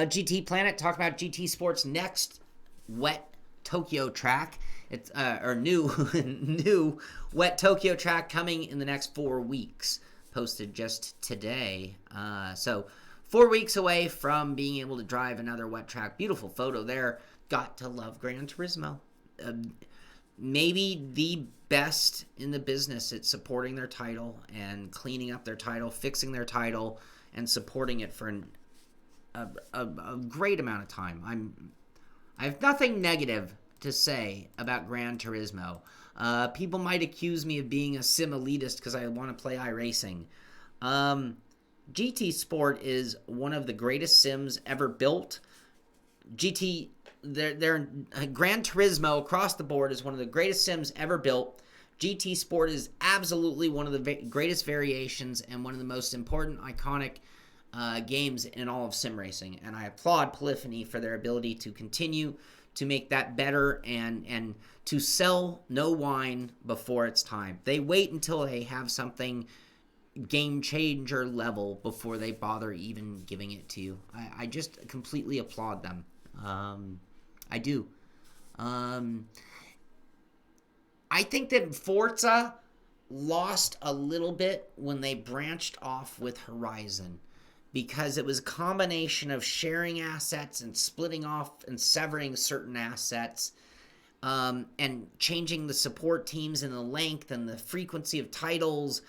GT Planet, talk about GT Sports' next wet Tokyo track. It's new wet Tokyo track coming in the next 4 weeks. Posted just today. So 4 weeks away from being able to drive another wet track. Beautiful photo there. Got to love Gran Turismo. Maybe the best in the business at supporting their title and cleaning up their title, fixing their title, and supporting it for a great amount of time. I have nothing negative to say about Gran Turismo. People might accuse me of being a sim elitist because I want to play iRacing. GT Sport is one of the greatest sims ever built. Gran Turismo across the board is one of the greatest sims ever built. GT Sport is absolutely one of the greatest variations and one of the most important, iconic games in all of sim racing. And I applaud Polyphony for their ability to continue to make that better and to sell no wine before it's time. They wait until they have something game changer level before they bother even giving it to you. I just completely applaud them. I do. I think that Forza lost a little bit when they branched off with Horizon, because it was a combination of sharing assets and splitting off and severing certain assets, and changing the support teams and the length and the frequency of titles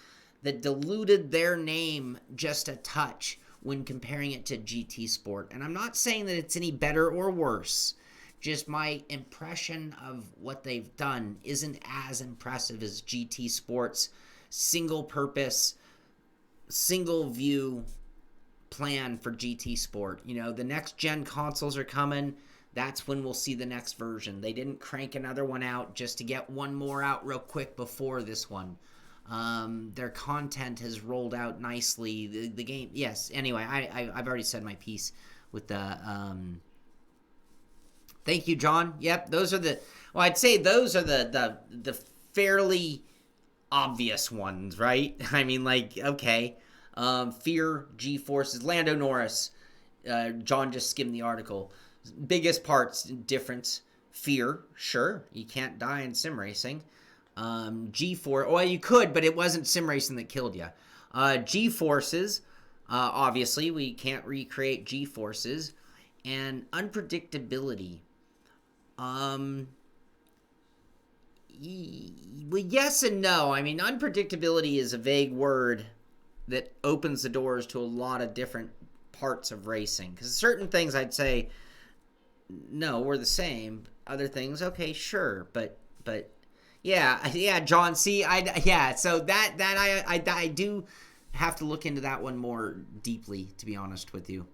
that diluted their name just a touch when comparing it to GT Sport. And I'm not saying that it's any better or worse. Just my impression of what they've done isn't as impressive as GT Sport's single-purpose, single-view plan for GT Sport. You know, the next-gen consoles are coming. That's when we'll see the next version. They didn't crank another one out just to get one more out real quick before this one. Their content has rolled out nicely. The game, yes. Anyway, I've already said my piece with the... Thank you, John. Yep, those are the... Well, I'd say those are the fairly obvious ones, right? I mean, like, okay. Fear, G-Forces, Lando Norris. John just skimmed the article. Biggest parts, difference. Fear, sure. You can't die in sim racing. G-Force, well, you could, but it wasn't sim racing that killed you. G-Forces, obviously, we can't recreate G-Forces. And unpredictability. Well, yes and no. I mean, unpredictability is a vague word that opens the doors to a lot of different parts of racing. Because certain things I'd say, no, we're the same. Other things, okay, sure. But Yeah, John. See, yeah. So I do have to look into that one more deeply, to be honest with you.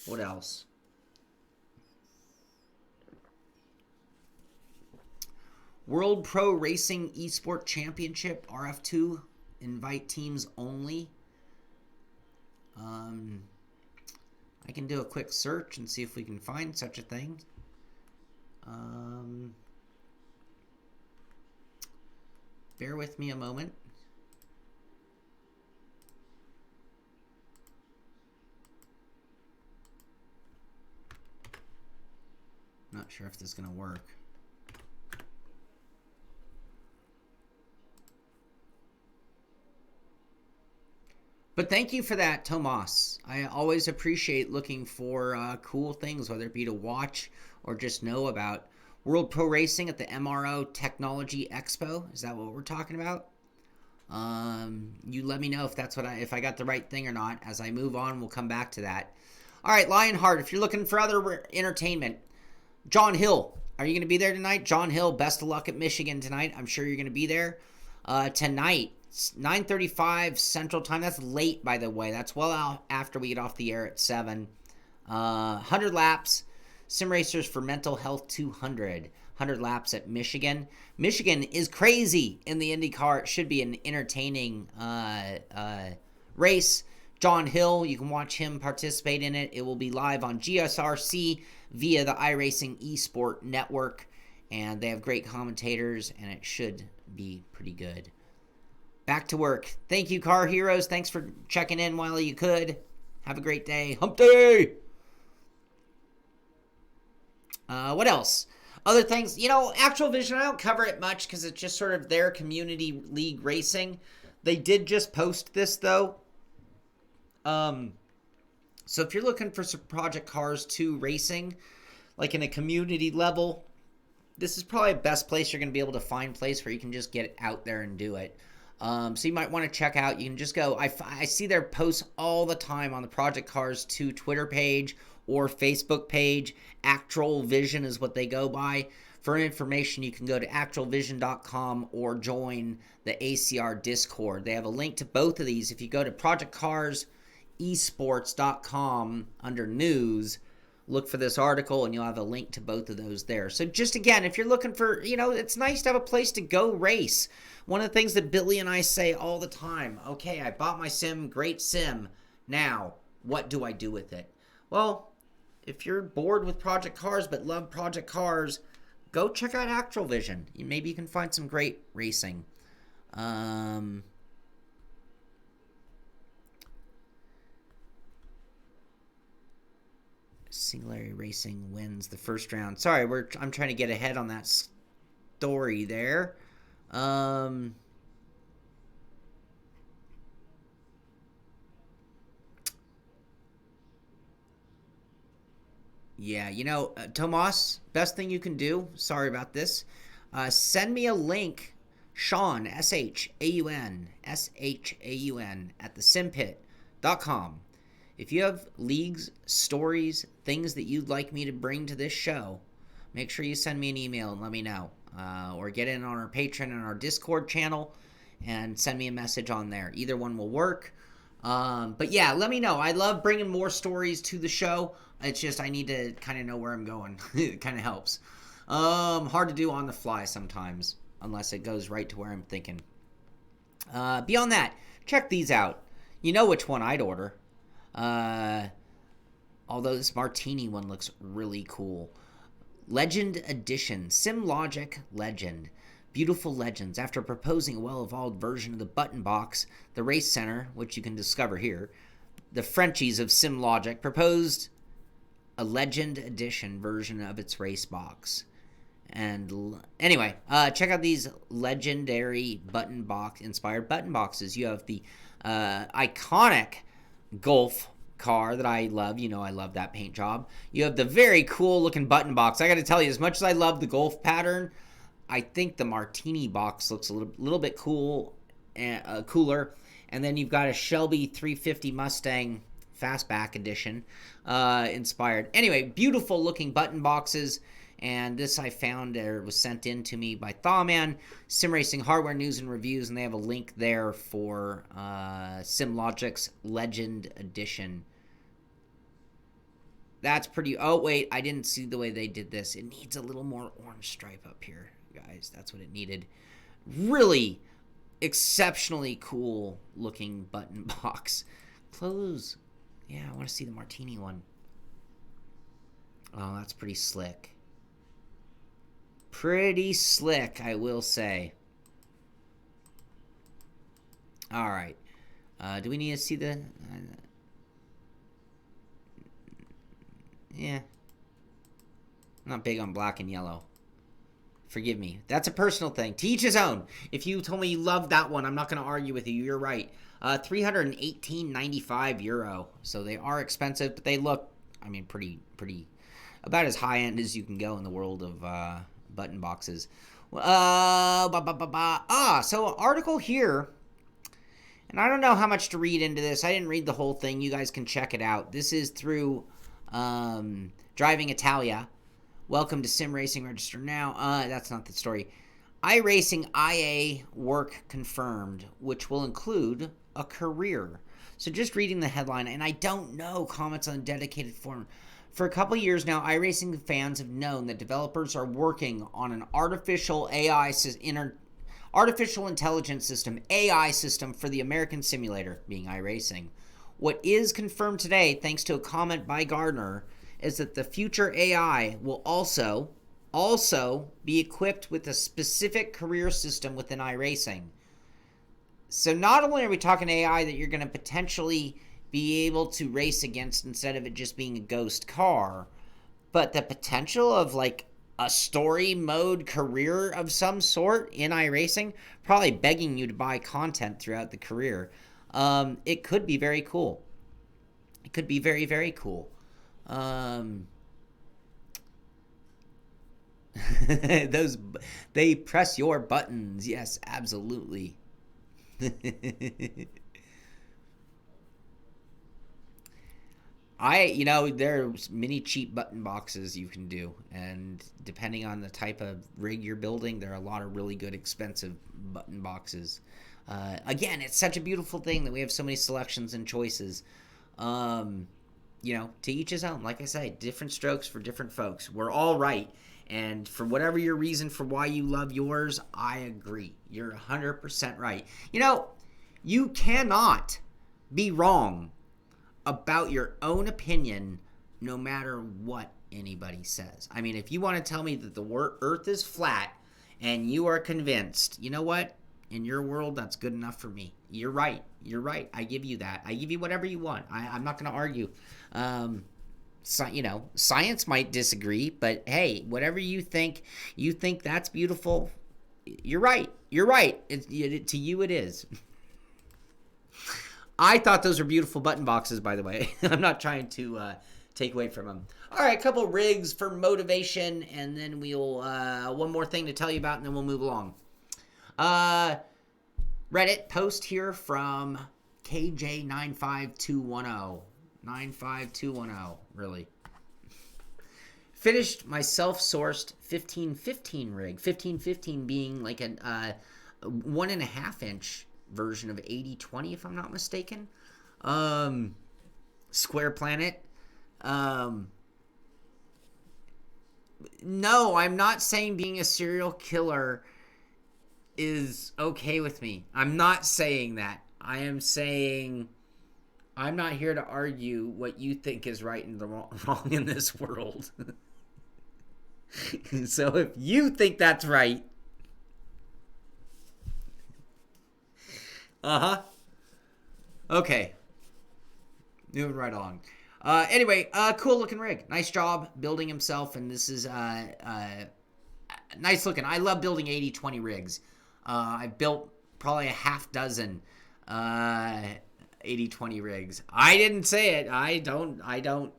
What else? World Pro Racing eSport Championship RF2 invite teams only. I can do a quick search and see if we can find such a thing. Bear with me a moment. Not sure if this is going to work. But thank you for that, Tomas. I always appreciate looking for cool things, whether it be to watch or just know about. World Pro Racing at the MRO Technology Expo. Is that what we're talking about? You let me know if that's if I got the right thing or not. As I move on, we'll come back to that. All right, Lionheart, if you're looking for other entertainment, John Hill, are you going to be there tonight? John Hill, best of luck at Michigan tonight. I'm sure you're going to be there. Tonight, 9:35 Central Time. That's late, by the way. That's well after we get off the air at 7. 100 laps. Sim Racers for Mental Health 200. 100 laps at Michigan. Michigan is crazy in the IndyCar. It should be an entertaining race. John Hill, you can watch him participate in it. It will be live on GSRC via the iRacing eSport network. And they have great commentators, and it should be pretty good. Back to work. Thank you, Car Heroes. Thanks for checking in while you could. Have a great day. Hump day! What else? Other things, Actual Vision, I don't cover it much because it's just sort of their community league racing. They did just post this, though. So if you're looking for some Project Cars 2 racing, like in a community level, this is probably the best place you're going to be able to find place where you can just get out there and do it. So you might want to check out. You can just go. I see their posts all the time on the Project Cars 2 Twitter page or Facebook page. Actual Vision is what they go by. For information, you can go to actualvision.com or join the ACR Discord. They have a link to both of these. If you go to projectcarsesports.com under news, look for this article and you'll have a link to both of those there. So just again, if you're looking for, it's nice to have a place to go race. One of the things that Billy and I say all the time, okay, I bought my sim, great sim. Now, what do I do with it? Well, if you're bored with Project Cars but love Project Cars, go check out Actual Vision. Maybe you can find some great racing. Singularity Racing wins the first round. Sorry, I'm trying to get ahead on that story there. Yeah, Tomas, best thing you can do, sorry about this, send me a link, Shaun, Shaun, at the Simpit.com. If you have leagues, stories, things that you'd like me to bring to this show, make sure you send me an email and let me know. Or get in on our Patreon and our Discord channel and send me a message on there. Either one will work. But yeah, let me know. I love bringing more stories to the show. It's just I need to kind of know where I'm going. It kind of helps. Hard to do on the fly sometimes, unless it goes right to where I'm thinking. Beyond that, check these out. You know which one I'd order. Although this martini one looks really cool. Legend Edition, SimLogic Legend. Beautiful legends. After proposing a well-evolved version of the button box, the Race Center, which you can discover here, the Frenchies of SimLogic proposed a Legend Edition version of its race box. And anyway, check out these legendary button box inspired button boxes. You have the iconic Golf car that I love. I love that paint job. You have the very cool looking button box. I got to tell you, as much as I love the Golf pattern, I think the Martini box looks a little bit cool, cooler. And then you've got a Shelby 350 Mustang Fastback edition inspired. Anyway, beautiful looking button boxes. And this I found was sent in to me by Thawman, Simracing Hardware News and Reviews, and they have a link there for SimLogic's Legend Edition. That's pretty... Oh, wait, I didn't see the way they did this. It needs a little more orange stripe up here, guys. That's what it needed. Really exceptionally cool looking button box. Close. Yeah, I want to see the Martini one. Oh, that's pretty slick. Pretty slick, I will say. All right. Do we need to see the... yeah. I'm not big on black and yellow. Forgive me. That's a personal thing. To each his own. If you told me you loved that one, I'm not going to argue with you. You're right. 318.95 euro. So they are expensive, but they look, I mean, pretty about as high end as you can go in the world of button boxes. So an article here, and I don't know how much to read into this. I didn't read the whole thing. You guys can check it out. This is through Driving Italia. Welcome to Simracing. Register now. That's not the story. iRacing IA work confirmed, which will include a career. So just reading the headline, and I don't know comments on the dedicated forum. For a couple of years now, iRacing fans have known that developers are working on an artificial intelligence system, AI system for the American simulator, being iRacing. What is confirmed today, thanks to a comment by Gardner, is that the future AI will also be equipped with a specific career system within iRacing. So not only are we talking AI that you're going to potentially be able to race against instead of it just being a ghost car, but the potential of like a story mode career of some sort in iRacing, probably begging you to buy content throughout the career. It could be very cool. It could be very, very cool. They press your buttons. Yes, absolutely. There's many cheap button boxes you can do, and depending on the type of rig you're building, there are a lot of really good expensive button boxes. Again, it's such a beautiful thing that we have so many selections and choices. To each his own. Like I say, different strokes for different folks. We're all right. And for whatever your reason for why you love yours, I agree. You're 100% right. You cannot be wrong about your own opinion no matter what anybody says. I mean, if you want to tell me that the earth is flat and you are convinced, you know what? In your world, that's good enough for me. You're right. You're right. I give you that. I give you whatever you want. I'm not going to argue. Science might disagree, but hey, whatever you think that's beautiful, you're right. You're right. To you, it is. I thought those were beautiful button boxes, by the way. I'm not trying to take away from them. All right, a couple rigs for motivation, and then we'll one more thing to tell you about, and then we'll move along. Reddit post here from KJ95210. 95210, really. Finished my self-sourced 1515 rig. 1515 being like a 1.5 inch version of 8020, if I'm not mistaken. Square Planet. No, I'm not saying being a serial killer is okay with me. I'm not saying that. I am saying I'm not here to argue what you think is right and wrong in this world. So if you think that's right, okay. Moving right along. Anyway, cool looking rig. Nice job building himself, and this is nice looking. I love building 80-20 rigs. I've built probably a half dozen 80-20 rigs. I didn't say it. I don't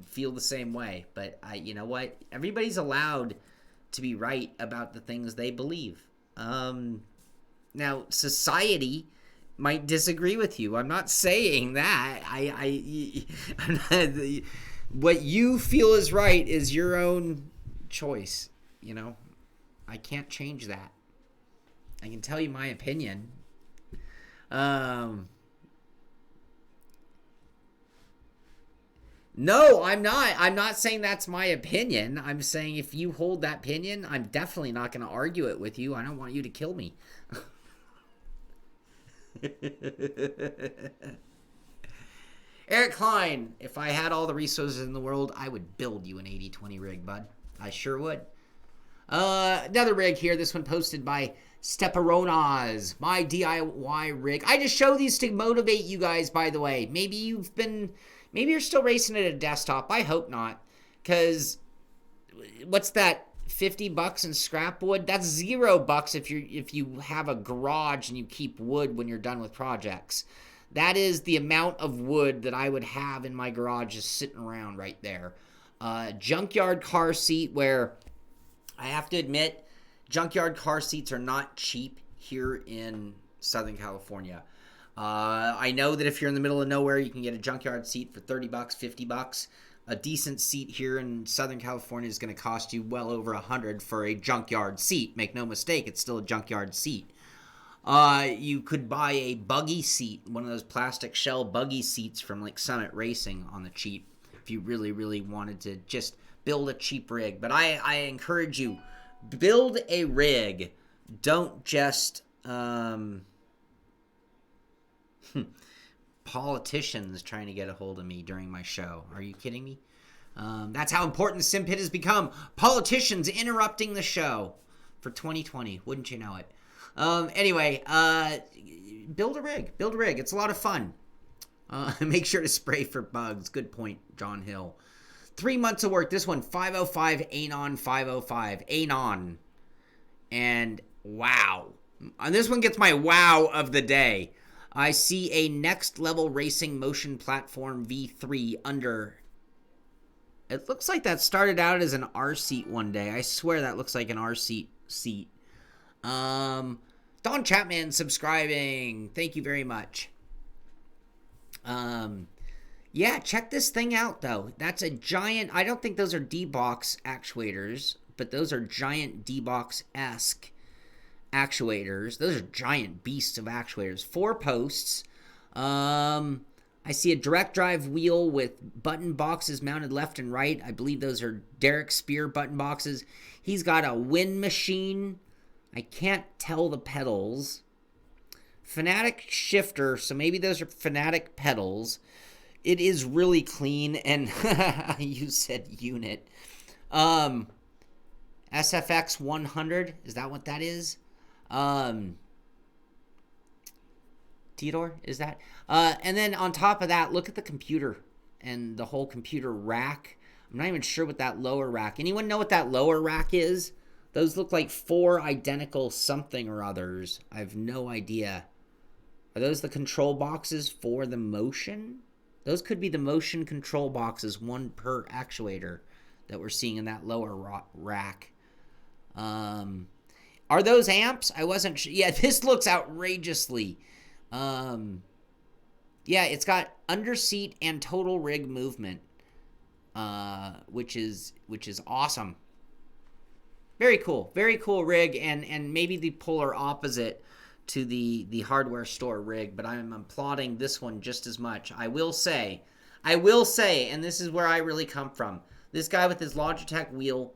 feel the same way. But you know what? Everybody's allowed to be right about the things they believe. Now, society might disagree with you. I'm not saying that. I'm not, what you feel is right is your own choice, you know. I can't change that. I can tell you my opinion. No, I'm not. I'm not saying that's my opinion. I'm saying if you hold that opinion, I'm definitely not going to argue it with you. I don't want you to kill me. Eric Klein, if I had all the resources in the world, I would build you an 80/20 rig, bud. I sure would. Another rig here. This one posted by Steparonas, my DIY rig. I just show these to motivate you guys, by the way. Maybe you're still racing at a desktop. I hope not. Because what's that? $50 in scrap wood? That's $0 if you have a garage and you keep wood when you're done with projects. That is the amount of wood that I would have in my garage just sitting around right there. Junkyard car seat, where I have to admit, junkyard car seats are not cheap here in Southern California. I know that if you're in the middle of nowhere, you can get a junkyard seat for $30, $50. A decent seat here in Southern California is going to cost you well over $100 for a junkyard seat. Make no mistake, it's still a junkyard seat. You could buy a buggy seat, one of those plastic shell buggy seats from like Summit Racing on the cheap, if you really, really wanted to just build a cheap rig. But I encourage you, build a rig. Don't just politicians trying to get a hold of me during my show. Are you kidding me? That's how important the Simpit has become. Politicians interrupting the show for 2020. Wouldn't you know it? Anyway, build a rig. Build a rig. It's a lot of fun. Make sure to spray for bugs. Good point, John Hill. 3 months of work. This one, 505 Anon 505. Anon. And wow. And this one gets my wow of the day. I see a Next Level Racing Motion Platform V3 under. It looks like that started out as an Rseat one day. I swear that looks like an Rseat seat. Don Chapman subscribing. Thank you very much. Yeah, check this thing out, though. That's a giant. I don't think those are D-Box actuators, but those are giant D-Box-esque actuators. Those are giant beasts of actuators. 4 posts. I see a direct drive wheel with button boxes mounted left and right. I believe those are Derek Spear button boxes. He's got a wind machine. I can't tell the pedals. Fanatic shifter, so maybe those are Fanatic pedals. It is really clean, and you said unit. SFX 100, is that what that is? Theodore, is that? And then on top of that, look at the computer and the whole computer rack. I'm not even sure what that lower rack. Anyone know what that lower rack is? Those look like 4 identical something or others. I have no idea. Are those the control boxes for the motion? Those could be the motion control boxes, 1 per actuator that we're seeing in that lower rack. Are those amps? I wasn't sure. Yeah, this looks outrageously. Yeah, it's got underseat and total rig movement, which is awesome. Very cool rig, and maybe the polar opposite to the hardware store rig, but I'm applauding this one just as much. I will say, and this is where I really come from. This guy with his Logitech wheel,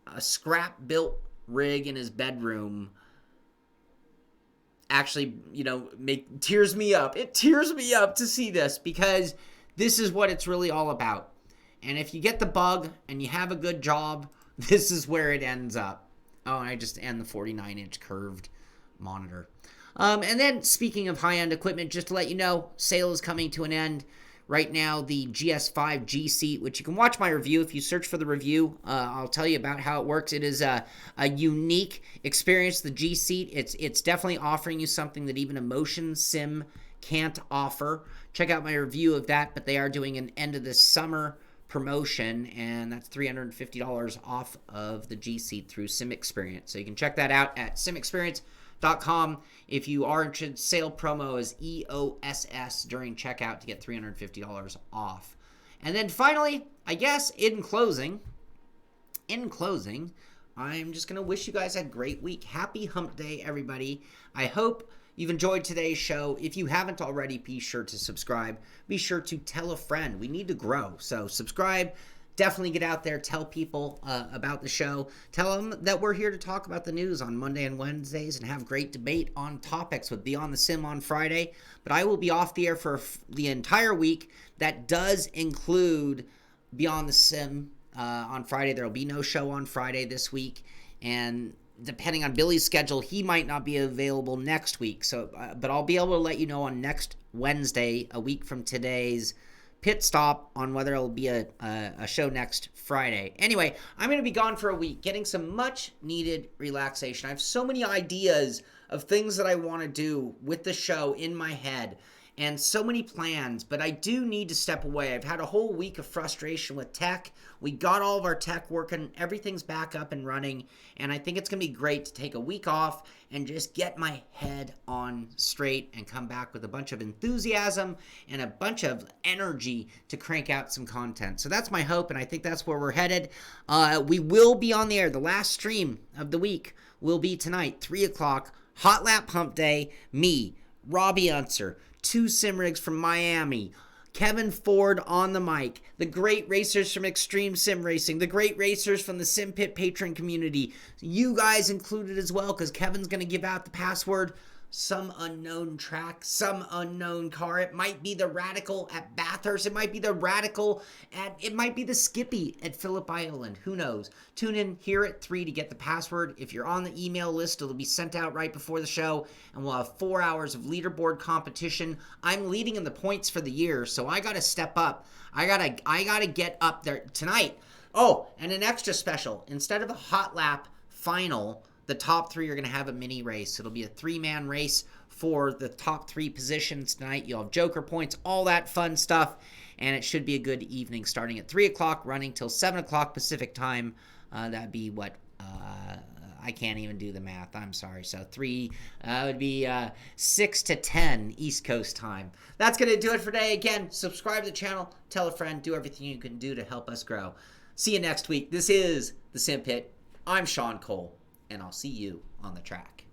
a scrap built rig in his bedroom, actually, tears me up. It tears me up to see this, because this is what it's really all about. And if you get the bug and you have a good job, this is where it ends up. Oh, and the 49-inch curved monitor. And then, speaking of high-end equipment, just to let you know, sale is coming to an end. Right now, the GS5 G seat, which you can watch my review. If you search for the review, I'll tell you about how it works. It is a unique experience, the G seat. It's definitely offering you something that even a motion sim can't offer. Check out my review of that, but they are doing an end of the summer promotion, and that's $350 off of the G seat through Xperience. So you can check that out at Xperience.com. If you are interested, sale promo is EOSS during checkout to get $350 off. And then finally, I guess in closing, in closing, I'm just going to wish you guys a great week. Happy Hump Day, everybody. I hope you've enjoyed today's show. If you haven't already, be sure to subscribe. Be sure to tell a friend. We need to grow. So subscribe. Definitely get out there. Tell people about the show. Tell them that we're here to talk about the news on Monday and Wednesdays and have great debate on topics with Beyond the Sim on Friday. But I will be off the air for the entire week. That does include Beyond the Sim on Friday. There will be no show on Friday this week. And depending on Billy's schedule, he might not be available next week. So, but I'll be able to let you know on next Wednesday, a week from today's pit stop, on whether it'll be a show next Friday. Anyway, I'm going to be gone for a week, getting some much needed relaxation. I have so many ideas of things that I want to do with the show in my head, and so many plans, but I do need to step away. I've had a whole week of frustration with tech. We got all of our tech working. Everything's back up and running, and I think it's going to be great to take a week off and just get my head on straight and come back with a bunch of enthusiasm and a bunch of energy to crank out some content. So that's my hope, and I think that's where we're headed. We will be on the air. The last stream of the week will be tonight, 3 o'clock, Hot Lap Hump Day. Me, Robbie Unser, 2 sim rigs from Miami, Kevin Ford on the mic, the great racers from Extreme Sim Racing, the great racers from the Simpit patron community, you guys included as well, because Kevin's going to give out the password. Some unknown track, some unknown car. It might be the Radical at Bathurst. It might be the Radical it might be the Skippy at Phillip Island. Who knows? Tune in here at 3 to get the password. If you're on the email list, it'll be sent out right before the show, and we'll have 4 hours of leaderboard competition. I'm leading in the points for the year, so I got to step up. I gotta get up there tonight. Oh, and an extra special. Instead of a hot lap final, the top 3 are going to have a mini race. It'll be a 3-man race for the top 3 positions tonight. You'll have Joker points, all that fun stuff, and it should be a good evening starting at 3 o'clock, running till 7 o'clock Pacific time. That'd be what? I can't even do the math. I'm sorry. So 3 would be 6 to 10 East Coast time. That's going to do it for today. Again, subscribe to the channel, tell a friend, do everything you can do to help us grow. See you next week. This is the Simpit. I'm Shaun Cole, and I'll see you on the track.